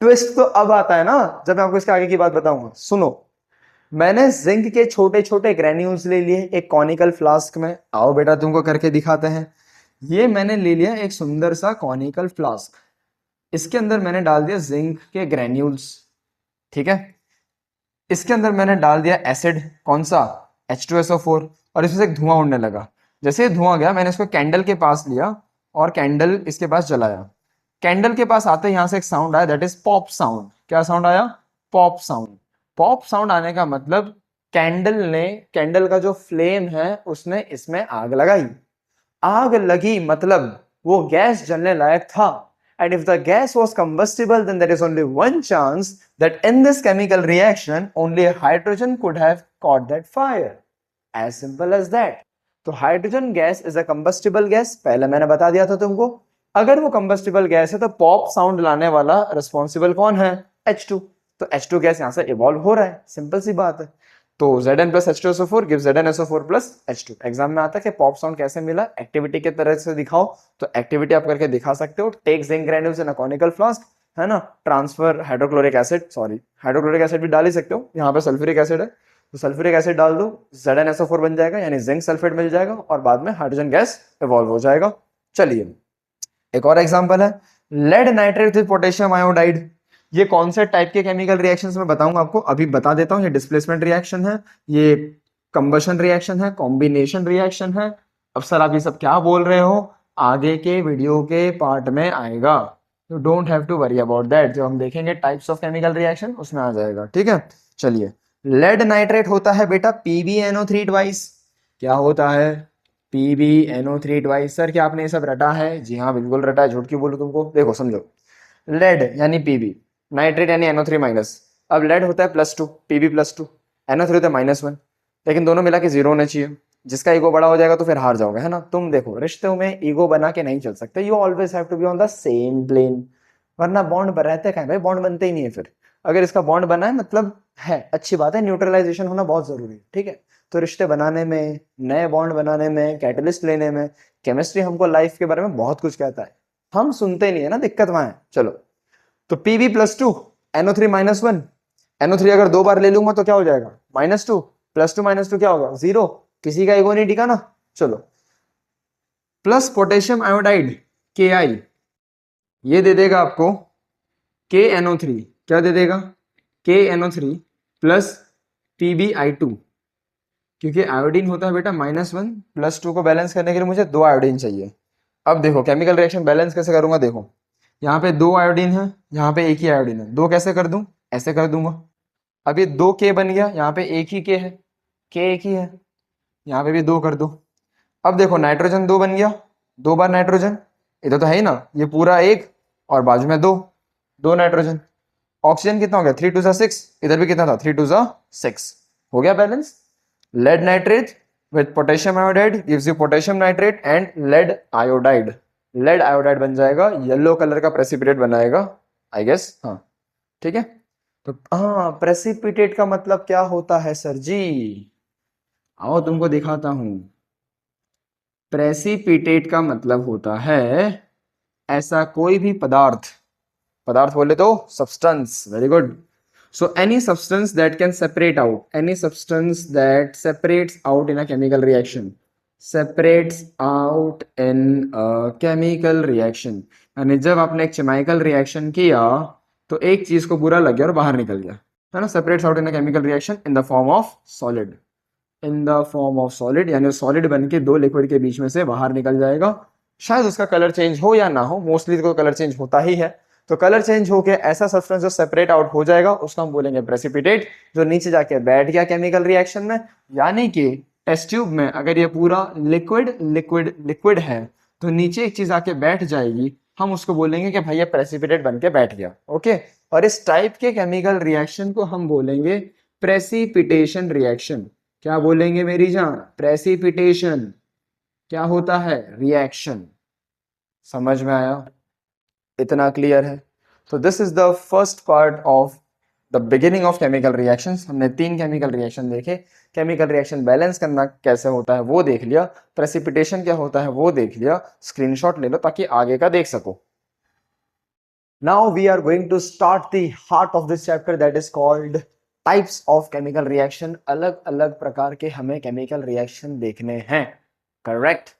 ट्विस्ट तो अब आता है ना जब मैं आपको इसके आगे की बात बताऊंगा। सुनो, मैंने जिंक के छोटे छोटे ग्रेन्यूल्स ले लिए एक कॉनिकल फ्लास्क में। आओ बेटा तुमको करके दिखाते हैं। ये मैंने ले लिया एक सुंदर सा कॉनिकल फ्लास्क, इसके अंदर मैंने डाल दिया जिंक के ग्रेन्यूल्स, ठीक है? इसके अंदर मैंने डाल दिया एसिड, कौन सा? H2SO4, और इसमें से एक धुआं उड़ने लगा। जैसे ही धुआं गया मैंने इसको कैंडल के पास लिया और कैंडल इसके पास जलाया। कैंडल के पास आते यहां से एक साउंड आया, दैट इज पॉप साउंड। क्या साउंड आया? Pop sound. पॉप साउंड आने का मतलब कैंडल का जो फ्लेम है उसने इसमें आग लगाई। आग लगी मतलब वो गैस जलने लायक था। And if the gas was combustible, then there is only one chance that in this chemical reaction, only hydrogen could have caught that fire. As simple as that. तो hydrogen gas is a combustible gas, पहले मैंने बता दिया था तुमको। अगर वो combustible gas है तो पॉप साउंड लाने वाला रिस्पॉन्सिबल कौन है? H2। तो H2 गैस यहां से इवॉल्व हो रहा है, सिंपल सी बात है। तो Zn plus H2SO4 gives ZnSO4 plus H2। Exam में आता है कि पॉप साउंड कैसे मिला, एक्टिविटी के तरह से दिखाओ, तो एक्टिविटी आप करके दिखा सकते हो। Take zinc granules in a conical flask, है ना? Transfer hydrochloric acid, sorry hydrochloric acid भी डाल ही सकते हो, यहाँ पे सल्फ्यूरिक एसिड है तो सल्फ्यूरिक एसिड डाल दो, ZnSO4 बन जाएगा यानी जिंक सल्फेट मिल जाएगा, और बाद में हाइड्रोजन गैस इवॉल्व हो जाएगा। चलिए एक और एग्जांपल है, lead nitrate with potassium iodide. ये कौन से टाइप के केमिकल रिएक्शंस में बताऊंगा आपको, अभी बता देता हूं। ये डिस्प्लेसमेंट रिएक्शन है, ये कंबशन रिएक्शन है, कॉम्बिनेशन रिएक्शन है। अब सर आप ये सब क्या बोल रहे हो, आगे के वीडियो के पार्ट में आएगा, you don't have to worry about that. जो हम देखेंगे टाइप्स ऑफ केमिकल रिएक्शन उसमें आ जाएगा, ठीक है। चलिए, लेड नाइट्रेट होता है बेटा PbNO3 ट्वाइस। क्या होता है, PbNO3 ट्वाइस। सर क्या आपने ये सब रटा है? जी हाँ बिल्कुल रटा है, झूठ क्यों बोलूं तुमको। देखो समझो, लेड यानी Pb, नाइट्रेट यानी NO3 माइनस। अब लेड होता है +2, Pb +2, NO3 होता है -1, लेकिन दोनों मिला के 0 होने चाहिए। जिसका ईगो बड़ा हो जाएगा तो फिर हार जाओगे, है ना। तुम देखो रिश्तों में ईगो बना के नहीं चल सकते, you always have to be on the same plane, वरना बॉन्ड रहते कहीं भाई, बॉन्ड बनते ही नहीं है फिर। अगर इसका बॉन्ड बना है मतलब है अच्छी बात है, न्यूट्रलाइजेशन होना बहुत जरूरी है, ठीक है। तो रिश्ते बनाने में, नए बॉन्ड बनाने में, कैटलिस्ट लेने में, केमिस्ट्री हमको लाइफ के बारे में बहुत कुछ कहता है, हम सुनते नहीं है ना, दिक्कत वहां है। चलो, तो Pb+2, NO3 -1। NO3 अगर 2 बार ले लूंगा तो क्या हो जाएगा, -2, +2 -2 क्या होगा, 0। किसी का ईगो नहीं टिका ना। चलो, प्लस पोटेशियम आयोडाइड Ki, ये दे देगा आपको KNO3। क्या दे देगा, KNO3 प्लस PbI2, क्योंकि आयोडीन होता है बेटा -1, +2 को बैलेंस करने के लिए मुझे 2 आयोडीन चाहिए। अब देखो केमिकल रिएक्शन बैलेंस कैसे करूंगा, देखो यहाँ पे 2 आयोडीन है, यहाँ पे एक ही आयोडीन है, 2 कैसे कर दूं, ऐसे कर दूंगा। अब ये 2K बन गया, यहाँ पे एक ही K है, K एक ही है, यहाँ पे भी 2 कर दो। अब देखो नाइट्रोजन 2 बन गया, 2 बार नाइट्रोजन, इधर तो है ही ना, ये पूरा 1 और बाजू में 2, 2 नाइट्रोजन। ऑक्सीजन कितना हो गया, 3 2 6, इधर भी कितना था, 3 2 6, हो गया balance. Lead nitrate with potassium iodide gives you potassium nitrate and lead iodide। lead iodide बन जाएगा, येलो कलर का प्रेसिपिटेट बनाएगा, आई गेस, हाँ ठीक है। तो हाँ, प्रेसिपिटेट का मतलब क्या होता है सर जी, आओ तुमको दिखाता हूं। प्रेसिपिटेट का मतलब होता है ऐसा कोई भी पदार्थ, पदार्थ बोले तो substance, very good. So any substance that can separate out, any substance that separates out in a chemical reaction, separates out in a chemical reaction। यानी जब आपने एक केमिकल रिएक्शन किया तो एक चीज को बुरा लग गया और बाहर निकल गया, है ना। Separates out in a chemical reaction in the form of solid, in the form of solid, यानी सॉलिड बन के 2 लिक्विड के बीच में से बाहर निकल जाएगा। शायद उसका कलर चेंज हो या ना हो, मोस्टली तो कलर चेंज होता ही है। तो कलर चेंज होके ऐसा सब्सटेंस जो सेपरेट आउट हो जाएगा उसको हम बोलेंगे प्रेसिपिटेट, जो नीचे जाके बैठ गया केमिकल रिएक्शन में। यानी कि टेस्ट ट्यूब में अगर ये पूरा लिक्विड लिक्विड लिक्विड है तो नीचे एक चीज आके बैठ जाएगी, हम उसको बोलेंगे कि भाई ये प्रेसिपिटेट बन के बैठ गया, ओके। और इस टाइप के केमिकल रिएक्शन को हम बोलेंगे प्रेसिपिटेशन रिएक्शन। क्या बोलेंगे मेरी जान, प्रेसिपिटेशन। क्या होता है, रिएक्शन। समझ में आया, इतना क्लियर है। तो this is the first part of the beginning of chemical reactions. हमने 3 केमिकल रिएक्शन देखे, केमिकल रिएक्शन बैलेंस करना कैसे होता है वो देख लिया, प्रेसिपिटेशन क्या होता है वो देख लिया। स्क्रीनशॉट ले लो ताकि आगे का देख सको। Now we are going to start the heart of this chapter, that is called types of chemical reaction. अलग अलग प्रकार के हमें केमिकल रिएक्शन देखने हैं, करेक्ट।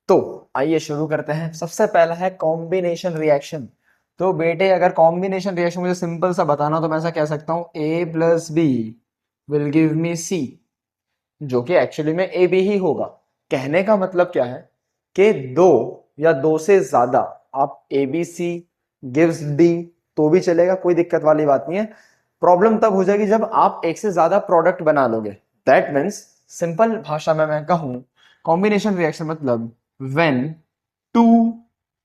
तो आइए शुरू करते हैं। सबसे पहला है कॉम्बिनेशन रिएक्शन। तो बेटे अगर कॉम्बिनेशन रिएक्शन मुझे सिंपल सा बताना तो मैं ऐसा कह सकता हूं A+B will give me C, जो कि एक्चुअली में AB ही होगा। कहने का मतलब क्या है कि 2 या 2 से ज्यादा आप ABC गिव्स D तो भी चलेगा, कोई दिक्कत वाली बात नहीं है। प्रॉब्लम तब हो जाएगी जब आप एक से ज्यादा प्रोडक्ट बना लोगे। दैट मीन्स सिंपल भाषा में मैं कहूं, कॉम्बिनेशन रिएक्शन मतलब when 2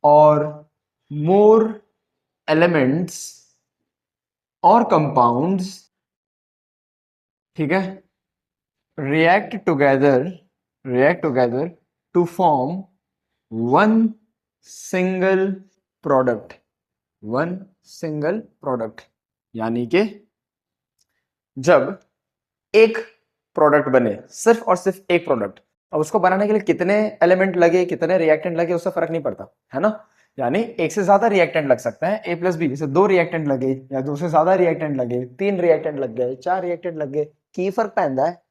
or more elements or compounds, ठीक है, react together to form one single product, one single product। यानी कि जब एक प्रोडक्ट बने, सिर्फ और सिर्फ एक प्रोडक्ट, अब उसको बनाने के लिए कितने एलिमेंट लगे, कितने रिएक्टेंट लगे, उससे फर्क नहीं पड़ता, है ना। यानी एक से ज्यादा रिएक्टेंट लग सकता है, A+B, जैसे 2 रिएक्टेंट लगे या 2 से ज्यादा रिएक्टेंट लगे, 3 रिएक्टेंट लग गए, 4 रिएक्टेंट लग गए, की फर्क पैंदा है।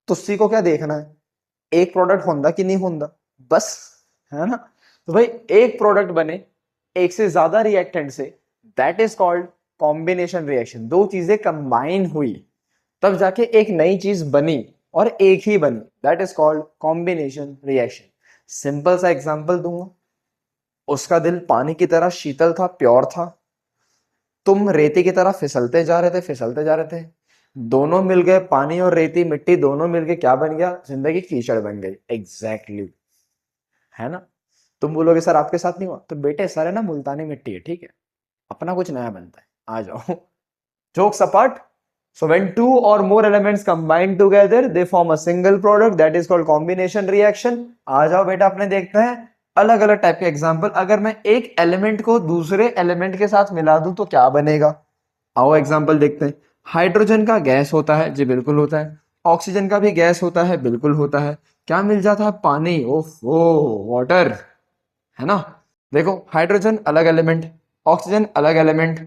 तुस्सी को क्या देखना है, एक प्रोडक्ट होंदा कि नहीं होंदा, बस। है ना। तो भाई एक प्रोडक्ट बने एक से ज्यादा रिएक्टेंट से, that is called combination reaction. दो चीजें कंबाइन हुई तब जाके एक नई चीज बनी और एक ही बनी, that is called combination reaction. Simple सा एग्जांपल दूंगा, उसका दिल पानी की तरह शीतल था, प्योर था, तुम रेती की तरह फिसलते जा रहे थे, फिसलते जा रहे थे, दोनों मिल गए, पानी और रेती मिट्टी दोनों मिल के क्या बन गया, जिंदगी कीचड़ बन गई। एग्जैक्टली है ना। तुम बोलोगे सर आपके साथ नहीं हुआ, तो बेटे सर है ना मुल्तानी मिट्टी है, ठीक है, अपना कुछ नया बनता है, आ जाओ। Jokes apart, so when two or more elements combine together, they form a single product that is called combination reaction. आ जाओ बेटा अपने देखते हैं अलग अलग टाइप के एग्जांपल। अगर मैं एक एलिमेंट को दूसरे एलिमेंट के साथ मिला दूं तो क्या बनेगा, आओ एग्जांपल देखते हैं। हाइड्रोजन का गैस होता है जी, बिल्कुल होता है। ऑक्सीजन का भी गैस होता है, बिल्कुल होता है। क्या मिल जाता है, पानी, ओफो, वाटर, है ना। देखो हाइड्रोजन अलग एलिमेंट, ऑक्सीजन अलग एलिमेंट,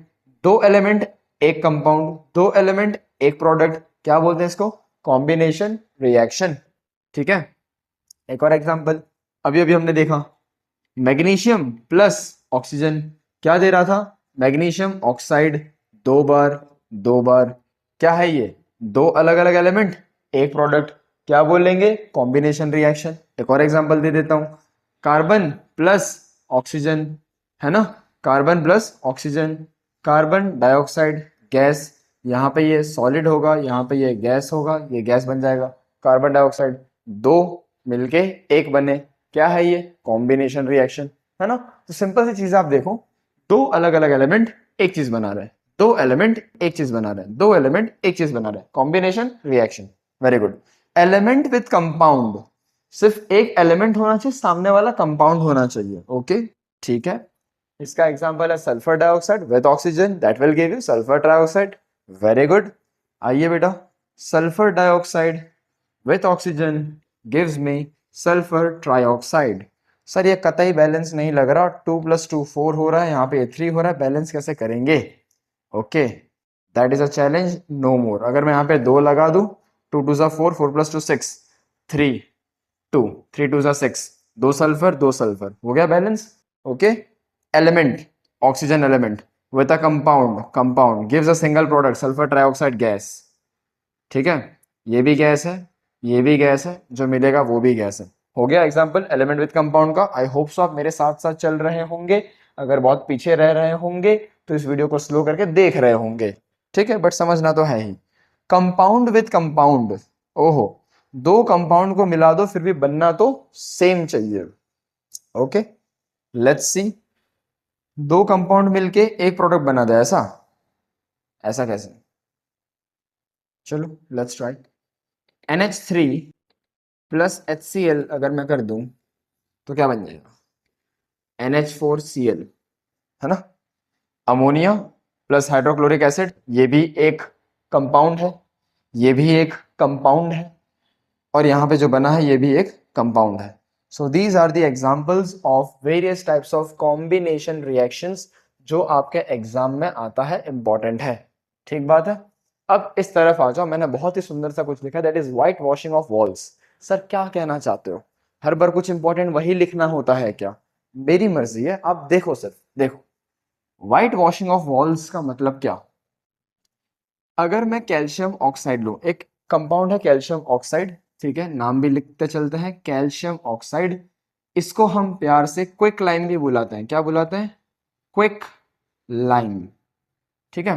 दो एलिमेंट एक कंपाउंड, दो एलिमेंट एक प्रोडक्ट, क्या बोलते हैं इसको, कॉम्बिनेशन रिएक्शन। ठीक है, एक और एग्जांपल अभी अभी हमने देखा, मैग्नीशियम प्लस ऑक्सीजन क्या दे रहा था, मैग्नीशियम ऑक्साइड, दो बार, दो बार, क्या है ये, दो अलग अलग एलिमेंट एक प्रोडक्ट, क्या बोलेंगे, कॉम्बिनेशन रिएक्शन। एक और एग्जांपल दे देता हूं, कार्बन प्लस ऑक्सीजन, है ना, carbon plus oxygen, carbon dioxide gas, यहाँ पे ये सॉलिड होगा, यहाँ पे ये गैस होगा, ये गैस बन जाएगा, कार्बन डाइऑक्साइड, दो मिलके एक बने, क्या है ये, कॉम्बिनेशन रिएक्शन, है ना। तो सिंपल सी चीज आप देखो, दो अलग अलग एलिमेंट एक चीज बना रहे हैं, दो एलिमेंट एक चीज बना रहे हैं, दो एलिमेंट एक चीज बना रहे हैं, combination reaction. Very good. Element with compound, सिर्फ एक एलिमेंट होना चाहिए, सामने वाला कंपाउंड होना चाहिए, ओके ठीक है। इसका एग्जांपल है sulphur dioxide with oxygen, that will give you sulphur trioxide. Very good. आइए बेटा, sulphur dioxide with oxygen gives me sulphur trioxide. Sir ये कतई बैलेंस नहीं लग रहा, 2 + 2 4 हो रहा है, यहाँ पे 3 हो रहा है, बैलेंस कैसे करेंगे, okay that is a challenge, no more. अगर मैं यहाँ पे 2 लगा दूं, 2 × 2 = 4, 4 + 2 = 6, 3 2, 3 × 2 = 6, दो सल्फर दो सल्फर, हो गया balance, okay. Element, oxygen element with a compound, compound gives a single product sulphur trioxide gas, ठीक है, ये भी गैस है, ये भी गैस है, जो मिलेगा वो भी गैस है। हो गया एग्जांपल एलिमेंट विद कंपाउंड का। आई होप सो आप मेरे साथ साथ चल रहे होंगे, अगर बहुत पीछे रह रहे होंगे तो इस वीडियो को स्लो करके देख रहे होंगे, ठीक है, बट समझना तो है ही। कंपाउंड विद कंपाउंड, ओहो, दो कंपाउंड को मिला दो फिर भी बनना तो सेम चाहिए, ओके लेट्स सी। दो कंपाउंड मिलके एक प्रोडक्ट बना दे, ऐसा ऐसा कैसे, चलो लेट्स ट्राई। NH3 + HCl अगर मैं कर दूं तो क्या बन जाएगा, NH4Cl, है ना। अमोनिया प्लस हाइड्रोक्लोरिक एसिड, ये भी एक कंपाउंड है, ये भी एक कंपाउंड है, और यहाँ पे जो बना है ये भी एक कंपाउंड है। So these are the examples of various types of combination reactions जो आपके एग्जाम में आता है, इंपॉर्टेंट है, ठीक बात है। अब इस तरफ आ जाओ, मैंने बहुत ही सुंदर सा कुछ लिखा, that is white washing of walls. Sir क्या कहना चाहते हो, हर बार कुछ इंपॉर्टेंट वही लिखना होता है क्या, मेरी मर्जी है, आप देखो सिर्फ देखो। व्हाइट वॉशिंग ऑफ वॉल्स का मतलब क्या, अगर मैं कैल्शियम ऑक्साइड लूं, एक कंपाउंड है कैल्शियम ऑक्साइड, ठीक है, नाम भी लिखते चलते हैं कैल्शियम ऑक्साइड, इसको हम प्यार से क्विक लाइम भी बुलाते हैं, क्या बुलाते हैं, क्विक लाइम, ठीक है।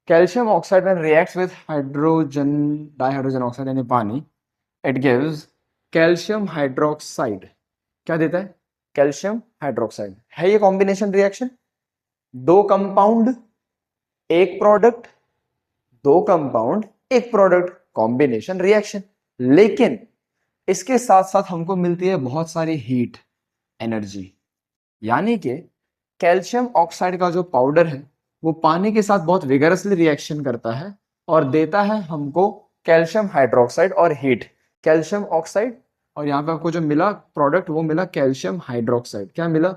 Calcium oxide when reacts with hydrogen dihydrogen oxide यानी पानी, इट गिव्स कैल्शियम हाइड्रोक्साइड, क्या देता है, कैल्शियम हाइड्रोक्साइड। है ये कॉम्बिनेशन रिएक्शन, दो कंपाउंड एक प्रोडक्ट, दो कंपाउंड एक प्रोडक्ट, कॉम्बिनेशन रिएक्शन। लेकिन इसके साथ साथ हमको मिलती है बहुत सारी हीट एनर्जी, यानी कि कैल्शियम ऑक्साइड का जो पाउडर है वो पानी के साथ बहुत विगरसली रिएक्शन करता है और देता है हमको कैल्शियम हाइड्रोक्साइड और हीट। कैल्शियम ऑक्साइड और यहाँ पे आपको जो मिला प्रोडक्ट वो मिला कैल्शियम हाइड्रोक्साइड, क्या मिला,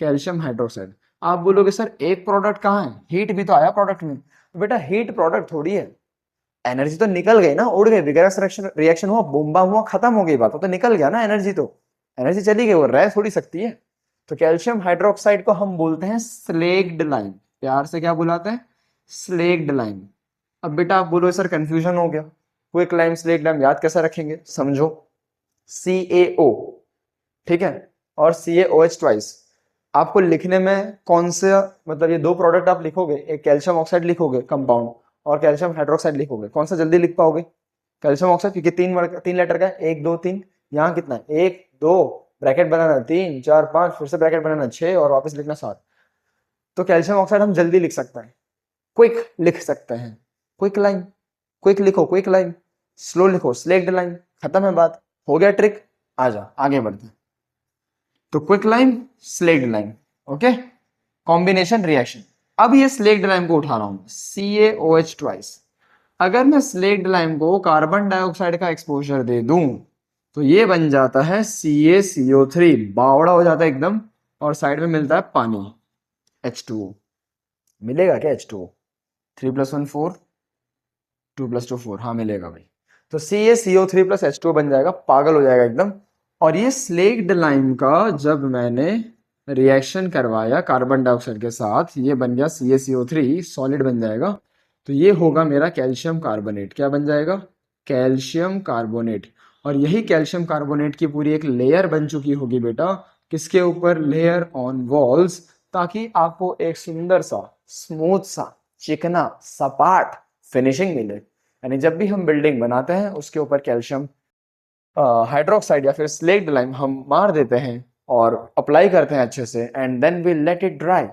कैल्शियम हाइड्रोक्साइड। आप बोलोगे सर एक प्रोडक्ट कहाँ है, हीट भी तो आया प्रोडक्ट में, तो बेटा हीट प्रोडक्ट थोड़ी है, एनर्जी तो निकल गई ना, उड़ गई, विगरस रिएक्शन हुआ, बूम बाम हुआ, खत्म हो गई बात, तो निकल गया ना एनर्जी, तो एनर्जी चली गई, वो रह थोड़ी सकती है। तो कैल्शियम हाइड्रोक्साइड को हम बोलते हैं स्लेक्ड लाइम। प्यार से क्या बुलाते हैं? Slaked lime. अब बेटा आप बोलो सर कंफ्यूजन हो गया, क्विक लाइम स्लेक्ड लाइम याद कैसे रखेंगे? समझो, CaO, ठीक है, और CaOH ट्वाइस। आपको लिखने में कौन से, मतलब ये दो प्रोडक्ट आप लिखोगे, एक कैल्शियम ऑक्साइड लिखोगे कंपाउंड और कैल्शियम हाइड्रोक्साइड लिखोगे, कौन सा जल्दी लिख पाओगे? कैल्शियम ऑक्साइड, क्योंकि तीन लेटर का है, 1 2 3। यहाँ कितना है? 1 2 ब्रैकेट बनाना 3 4 5, फिर से ब्रैकेट बनाना 6 और वापस लिखना 7। तो कैल्शियम ऑक्साइड हम जल्दी लिख सकते हैं, क्विक लिख सकते हैं, क्विक लाइन। क्विक लिखो क्विक लाइन, स्लो लिखो स्लेक्ड लाइन, खत्म है बात, हो गया ट्रिक। आ जा आगे बढ़ते हैं। तो quick line slaked line, okay, combination reaction. अब ये स्लेक्ड लाइम को उठा रहा हूं, CaOH ट्वाइस। अगर मैं स्लेक्ड लाइम को कार्बन डाइऑक्साइड का एक्सपोजर दे दूं तो ये बन जाता है CaCO3, बावड़ा हो जाता है एकदम, और साइड में मिलता है पानी H2O। मिलेगा क्या H2O? 3 + 1 4, 2 + 2 4, हाँ मिलेगा भाई। तो CaCO3 + H2O बन जाएगा, पागल हो जाएगा एकदम। और ये स्लेक्ड लाइम का जब मैंने रिएक्शन करवाया कार्बन डाइऑक्साइड के साथ, ये बन गया CaCO3, सॉलिड बन जाएगा। तो ये होगा मेरा कैल्शियम कार्बोनेट। क्या बन जाएगा? Calcium carbonate. और यही कैल्शियम कार्बोनेट की पूरी एक लेयर बन चुकी होगी बेटा, किसके ऊपर? लेयर ऑन वॉल्स, ताकि आपको एक सुंदर सा, स्मूथ सा, चिकना, सपाट फिनिशिंग मिले। यानी जब भी हम बिल्डिंग बनाते हैं उसके ऊपर कैल्शियम हाइड्रोक्साइड या फिर स्लेक्ड लाइम हम मार देते हैं और अप्लाई करते हैं अच्छे से, and then we let it dry.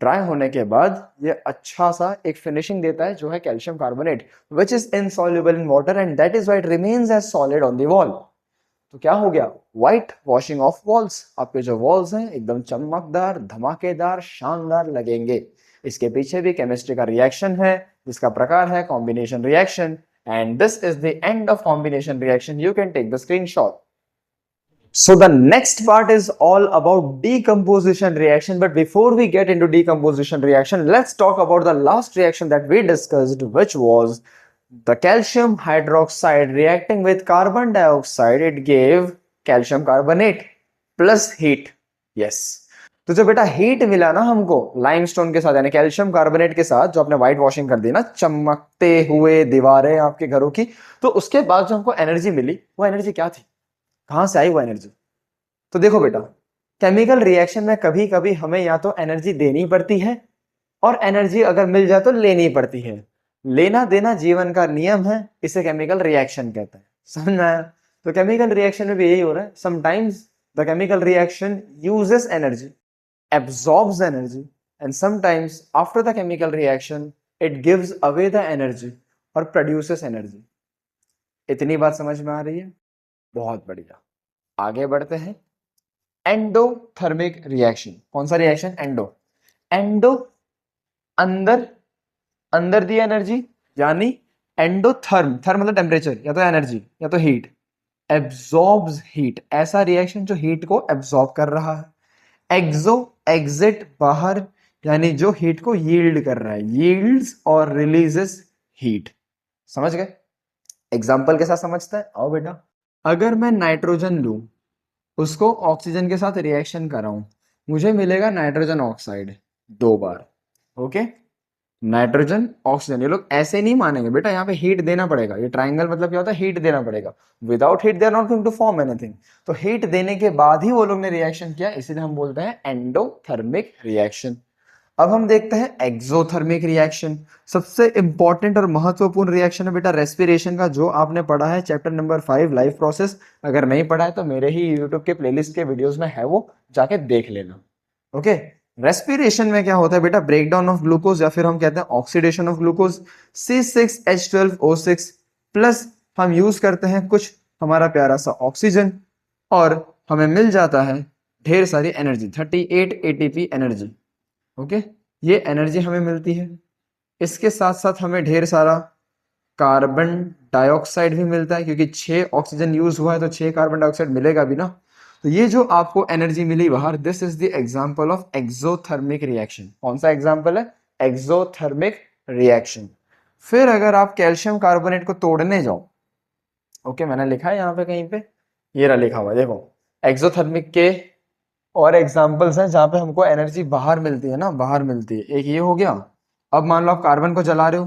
Dry होने के बाद ये अच्छा सा एक फिनिशिंग देता है जो है calcium carbonate, which is insoluble in water and that is why it remains as solid on the wall. तो क्या हो गया? White washing of walls. आपके जो वॉल्स हैं एकदम चमकदार, धमाकेदार, शानदार लगेंगे। इसके पीछे भी केमिस्ट्री का रिएक्शन है जिसका प्रकार है combination reaction, and this is the end of combination reaction. You can take the screenshot. So the next part is all about decomposition reaction, but before we get into decomposition reaction, let's talk about the last reaction that we discussed, which was the calcium hydroxide reacting with carbon dioxide. It gave calcium carbonate plus heat. Yes. तो जो बेटा heat मिला ना हमको limestone के साथ, यानी calcium carbonate के साथ, जो आपने व्हाइट वॉशिंग कर दी ना, चमकते हुए दीवारें आपके घरों की, तो उसके बाद जो हमको एनर्जी मिली, वो एनर्जी क्या थी? कहां से आई वो एनर्जी? तो देखो बेटा, केमिकल रिएक्शन में कभी कभी हमें या तो एनर्जी देनी पड़ती है, और एनर्जी अगर मिल जाए तो लेनी पड़ती है। लेना देना जीवन का नियम है, इसे केमिकल रिएक्शन कहते हैं। समझ में आया? तो केमिकल रिएक्शन में भी यही हो रहा है। Sometimes the chemical reaction uses energy, absorbs energy, and sometimes after the chemical reaction it gives away the energy और produces energy। इतनी बात समझ में आ रही है? बहुत बढ़िया। आगे बढ़ते हैं। Endothermic reaction. कौन सा रिएक्शन? एंडो अंदर, अंदर दी एनर्जी, यानी एंडोथर्म, थर्म मतलब टेम्परेचर या तो एनर्जी या तो हीट, एब्जॉर्ब्स हीट, ऐसा रिएक्शन जो हीट को एब्जॉर्ब कर रहा है। एक्सो एग्जिट, बाहर, यानी जो हीट को यील्ड कर रहा है, यील्ड्स और रिलीजेस हीट। समझ गए? एग्जाम्पल के साथ समझते हैं, आओ बेटा। अगर मैं नाइट्रोजन लूं, उसको ऑक्सीजन के साथ रिएक्शन कराऊं, मुझे मिलेगा नाइट्रोजन ऑक्साइड 2 बार। Okay, nitrogen oxygen. ये लोग ऐसे नहीं मानेंगे बेटा, यहाँ पे हीट देना पड़ेगा। ये ट्राइंगल मतलब क्या होता है? हीट देना पड़ेगा। Without heat they are not going to form anything. तो हीट देने के बाद ही वो लोग ने रिएक्शन किया, इसीलिए हम बोलते हैं एंडोथर्मिक रिएक्शन। अब हम देखते हैं एक्सोथर्मिक रिएक्शन। सबसे इंपॉर्टेंट और महत्वपूर्ण रिएक्शन है बेटा रेस्पिरेशन का, जो आपने पढ़ा है चैप्टर नंबर 5 लाइफ प्रोसेस। अगर नहीं पढ़ा है तो मेरे ही यूट्यूब के प्लेलिस्ट के वीडियोस में है, वो जाके देख लेना। ओके, रेस्पिरेशन में क्या होता है बेटा? ब्रेक डाउन ऑफ ग्लूकोज, या फिर हम कहते हैं oxidation of glucose. C6H12O6 plus हम यूज करते हैं कुछ हमारा प्यारा सा ऑक्सीजन, और हमें मिल जाता है ढेर सारी एनर्जी, 38 ATP एनर्जी। ओके, ये एनर्जी हमें मिलती है। इसके साथ साथ हमें ढेर सारा कार्बन डाइऑक्साइड भी मिलता है, क्योंकि 6 ऑक्सीजन यूज हुआ है तो 6 कार्बन डाइऑक्साइड मिलेगा भी ना। तो ये जो आपको एनर्जी मिली बाहर, this is the example of exothermic reaction. कौन सा एग्जांपल है? Exothermic reaction. फिर अगर आप कैल्शियम कार्बोनेट को तोड़ने जाओ, ओके, मैंने लिखा है यहाँ पे कहीं पे, ये रहा लिखा हुआ, देखो। एक्सोथर्मिक के और एग्जांपल्स हैं जहां पे हमको एनर्जी बाहर मिलती है ना, बाहर मिलती है। एक ये हो गया। अब मान लो आप कार्बन को जला रहे हो,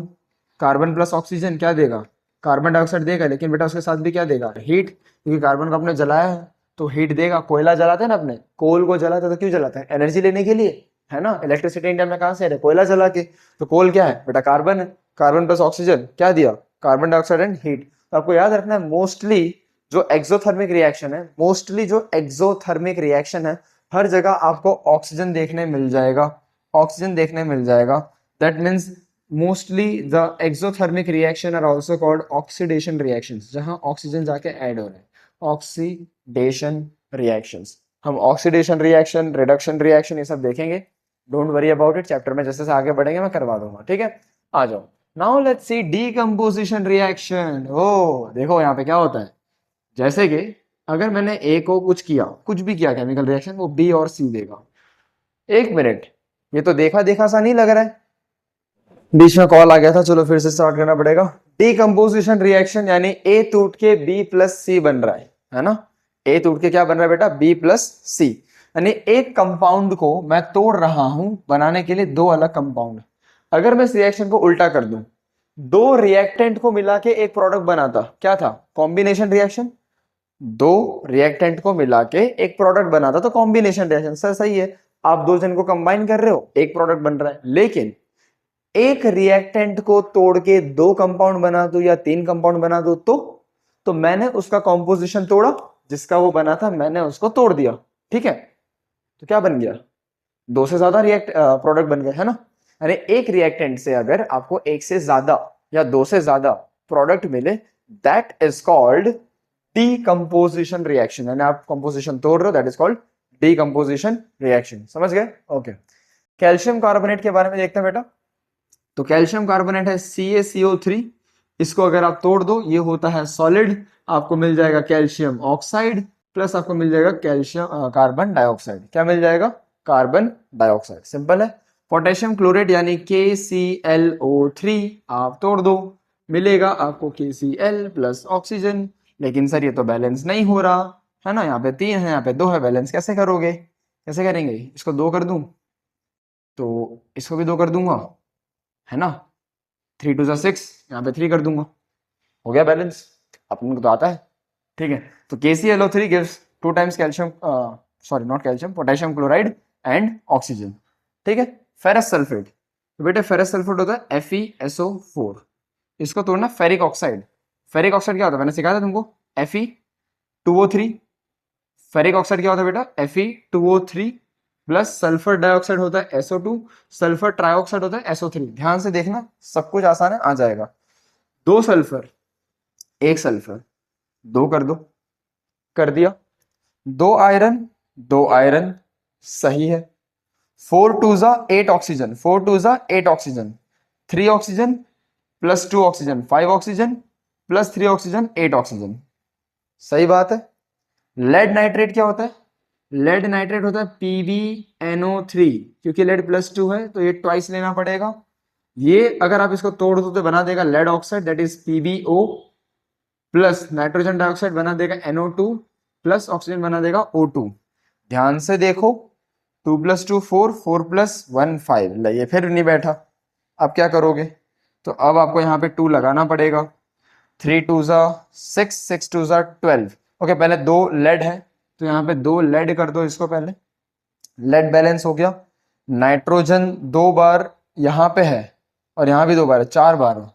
कार्बन प्लस ऑक्सीजन क्या देगा? कार्बन डाइऑक्साइड देगा, लेकिन बेटा उसके साथ भी क्या देगा? हीट, क्योंकि कार्बन को आपने जलाया है तो हीट देगा। कोयला जलाते हैं ना अपने, कोल को जलाते हैं तो क्यों जलाते हैं? एनर्जी लेने के लिए, है ना। इलेक्ट्रिसिटी इंडिया में कहाँ से है? कोयला जला के। तो कोल क्या है बेटा? कार्बन है। कार्बन प्लस ऑक्सीजन क्या दिया? Carbon dioxide and heat. तो आपको याद रखना है, मोस्टली जो एक्सोथर्मिक रिएक्शन है, मोस्टली जो एक्सोथर्मिक रिएक्शन है, हर जगह आपको ऑक्सीजन देखने मिल जाएगा, ऑक्सीजन देखने मिल जाएगा। That means mostly the exothermic reaction are also called oxidation reactions, जहां ऑक्सीजन जाके ऐड हो रहे हैं, ऑक्सीडेशन रिएक्शंस। हम ऑक्सीडेशन रिएक्शन, रिडक्शन रिएक्शन ये सब देखेंगे। Don't worry about it, chapter में जैसे जैसे आगे बढ़ेंगे मैं करवा दूंगा, ठीक है। आ जाओ, now let's see decomposition reaction. Oh देखो यहाँ पे क्या होता है, जैसे कि अगर मैंने ए को कुछ किया, कुछ भी किया केमिकल रिएक्शन, वो बी और सी देगा। एक मिनट, ये तो देखा देखा सा नहीं लग रहा है। बीच में कॉल आ गया था, चलो फिर से स्टार्ट करना पड़ेगा। डीकंपोजिशन रिएक्शन यानी ए टूट के बी प्लस सी बन रहा है ना। ए टूट के क्या बन रहा है बेटा? बी प्लस सी। यानी एक कंपाउंड को मैं तोड़ रहा हूं बनाने के लिए दो अलग कंपाउंड। अगर मैं इस रिएक्शन को उल्टा कर दूं, दो रिएक्टेंट को मिला के एक प्रोडक्ट बनाता, क्या था? Combination reaction. दो रिएक्टेंट को मिला के एक प्रोडक्ट बनाता तो कॉम्बिनेशन रिएक्शन। सर सही है, आप दो जन को कंबाइन कर रहे हो, एक प्रोडक्ट बन रहा है। लेकिन एक रिएक्टेंट को तोड़ के दो कंपाउंड बना दो या तीन कंपाउंड बना दो तो मैंने उसका कॉम्पोजिशन तोड़ा, जिसका वो बना था मैंने उसको तोड़ दिया, ठीक है। तो क्या बन गया? दो से ज्यादा रिएक्ट प्रोडक्ट बन गए, है ना। अरे एक रिएक्टेंट से अगर आपको एक से ज्यादा या दो से ज्यादा प्रोडक्ट मिले, that is called decomposition reaction. यानी आप कंपोजिशन तोड़ रहे हो, that is called decomposition reaction. समझ गए? ओके। कैल्शियम कार्बोनेट के बारे में देखते हैं बेटा। तो कैल्शियम कार्बोनेट है CaCO3। इसको अगर आप तोड़ दो, ये होता है सॉलिड, आपको मिल जाएगा कैल्शियम ऑक्साइड प्लस आपको मिल जाएगा कैल्शियम कार्बन डाइऑक्साइड। क्या मिल जाएगा? Carbon dioxide. सिंपल है। पोटेशियम क्लोरेट यानी KClO3 आप तोड़ दो, मिलेगा आपको KCl प्लस ऑक्सीजन। लेकिन सर ये तो बैलेंस नहीं हो रहा है ना, यहाँ पे 3 है, यहाँ पे 2 है, बैलेंस कैसे करोगे? कैसे करेंगे? इसको 2 कर दूं तो इसको भी 2 कर दूंगा, है ना। 3 2 6, यहाँ पे 3 कर दूंगा, हो गया बैलेंस। अपन को तो आता है, ठीक है। तो KClO3 gives 2 times calcium, sorry not calcium, potassium chloride and oxygen, ठीक है। फेरस सल्फेट, तो बेटे फेरस सल्फेट होता है FeSO4। इसको तोड़ना फेरिक ऑक्साइड। फेरिक ऑक्साइड क्या होता है? मैंने सिखाया था तुमको, Fe2O3। फेरिक ऑक्साइड क्या होता है बेटा? Fe2O3 प्लस सल्फर डाइऑक्साइड होता है SO2, सल्फर ट्राइऑक्साइड होता है SO3। ध्यान से देखना, सब कुछ आसान है, आ जाएगा। दो सल्फर एक सल्फर, दो कर दो, कर दिया। दो आयरन, दो आयरन, सही है। 4 2 8 oxygen, 4 2 8 oxygen, 3 oxygen plus 2 oxygen 5 oxygen plus 3 oxygen 8 oxygen, सही बात है। लेड नाइट्रेट क्या होता है? लेड नाइट्रेट होता है PbNO3, क्योंकि लेड +2 है तो ये ट्वाइस लेना पड़ेगा। ये अगर आप इसको तोड़ दो तो बना देगा lead oxide, that is PbO plus nitrogen dioxide बना देगा NO2 प्लस ऑक्सीजन बना देगा O2। ध्यान से देखो, 2 + 2 4, 4 + 1 5। ये फिर नहीं बैठा, अब क्या करोगे? तो अब आपको यहाँ पे 2 लगाना पड़ेगा। 3 2 6, 6 2 12। ओके, पहले दो लेड है तो यहाँ पे 2 लेड कर दो इसको पहले, लेड बैलेंस हो गया। नाइट्रोजन 2 बार यहाँ पे है और यहाँ भी 2 बार है, 4 बार है,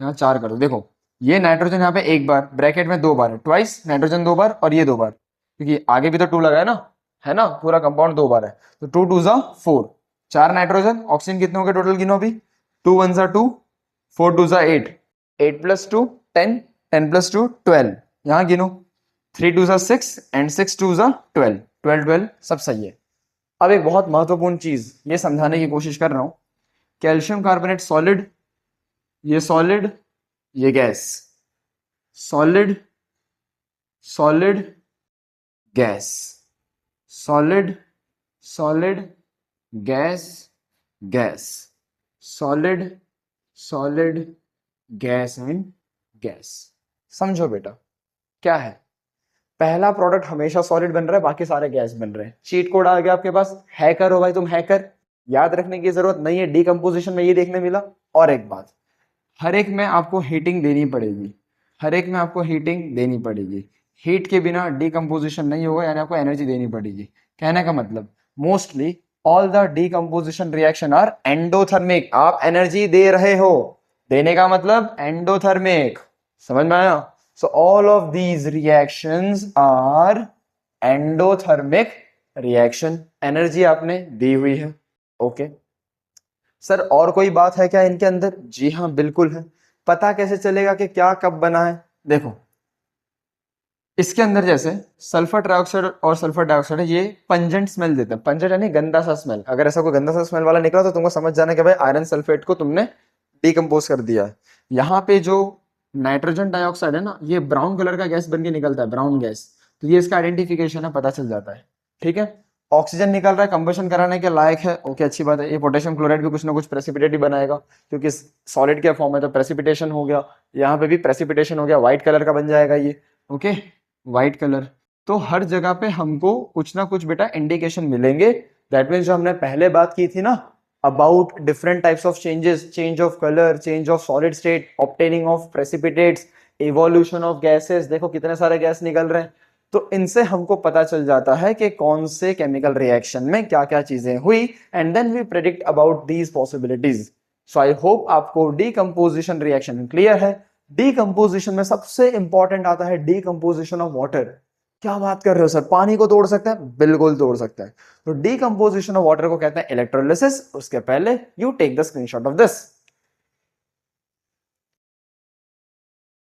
यहाँ 4 करो। देखो ये नाइट्रोजन यहाँ पे 1 बार, ब्रैकेट में 2 बार है, ट्वाइस नाइट्रोजन 2 बार और ये 2 बार, क्योंकि आगे भी तो 2 लगा है ना, पूरा कंपाउंड 2 बार है। तो 2 2 4, 4 नाइट्रोजन, ऑक्सीजन कितने हो गए टोटल गिनो अभी? 2 1 2, 4 2 8, 8 + 2 10, 10 + 2 12, यहाँ गिनो 3 2 6 एंड 6 2 12, 12 12 सब सही है। अब एक बहुत महत्वपूर्ण चीज ये समझाने की कोशिश कर रहा हूं, कैल्शियम कार्बोनेट सॉलिड, ये सॉलिड, ये gas, solid solid gas, solid solid gas gas, solid solid gas and gas. समझो बेटा क्या है, पहला प्रोडक्ट हमेशा सॉलिड बन रहा है, बाकी सारे गैस बन रहे हैं। चीट कोड आ गया आपके पास, हैकर हो भाई तुम, हैकर। याद रखने की जरूरत नहीं है, डीकंपोजिशन में ये देखने मिला। और एक बात, हर एक में आपको हीटिंग देनी पड़ेगी, हर एक में आपको हीटिंग देनी पड़ेगी। हीट के बिना डीकंपोजिशन नहीं होगा, यानी आपको एनर्जी देनी पड़ेगी। कहने का मतलब, mostly all the decomposition reaction are endothermic. आप एनर्जी दे रहे हो, देने का मतलब एंडोथर्मिक, समझ में आया? So all of these reactions are endothermic reaction, energy आपने दी हुई है। ओके सर, और कोई बात है क्या इनके अंदर? जी हाँ बिल्कुल है। पता कैसे चलेगा कि क्या कब बना है? देखो, इसके अंदर जैसे सल्फर ट्राइऑक्साइड और सल्फर डाइऑक्साइड है, ये पंजेंट स्मेल देते हैं। पंजेंट यानी गंदा सा स्मेल। अगर ऐसा कोई गंदा सा स्मेल वाला निकला तो तुमको समझ जाना कि भाई आयरन सल्फेट को तुमने डिकम्पोज कर दिया है। यहाँ पे जो नाइट्रोजन डाइऑक्साइड है ना, ये ब्राउन कलर का गैस बन के निकलता है, ब्राउन गैस। तो ये इसका आइडेंटिफिकेशन है, पता चल जाता है। ठीक है, ऑक्सीजन निकल रहा है, कंबशन कराने के लायक है। ओके, अच्छी बात है। ये पोटेशियम क्लोराइड भी कुछ ना कुछ प्रेसिपिटेट ही बनाएगा, क्योंकि सॉलिड के फॉर्म में तो प्रेसिपिटेशन हो गया। यहाँ पे भी प्रेसिपिटेशन हो गया, व्हाइट कलर का बन जाएगा ये। Okay, white colour. तो हर जगह पे हमको कुछ ना कुछ बेटा इंडिकेशन मिलेंगे। दैट मीन्स जो हमने पहले बात की थी ना about different types of changes, change of colour, change of solid state, obtaining of precipitates, evolution of gases, देखो कितने सारे गैस निकल रहे हैं। तो इनसे हमको पता चल जाता है कि कौन से केमिकल रिएक्शन में क्या क्या चीजें हुई, and then we predict about these possibilities. So I hope आपको डीकंपोजिशन रिएक्शन क्लियर है। डीकंपोजिशन में सबसे इंपॉर्टेंट आता है डीकंपोजिशन ऑफ वाटर। क्या बात कर रहे हो सर, पानी को तोड़ सकता है? बिल्कुल तोड़ सकता है। तो डीकंपोजिशन ऑफ वाटर को कहते हैं इलेक्ट्रोलिसिस। उसके पहले you take the screenshot of this.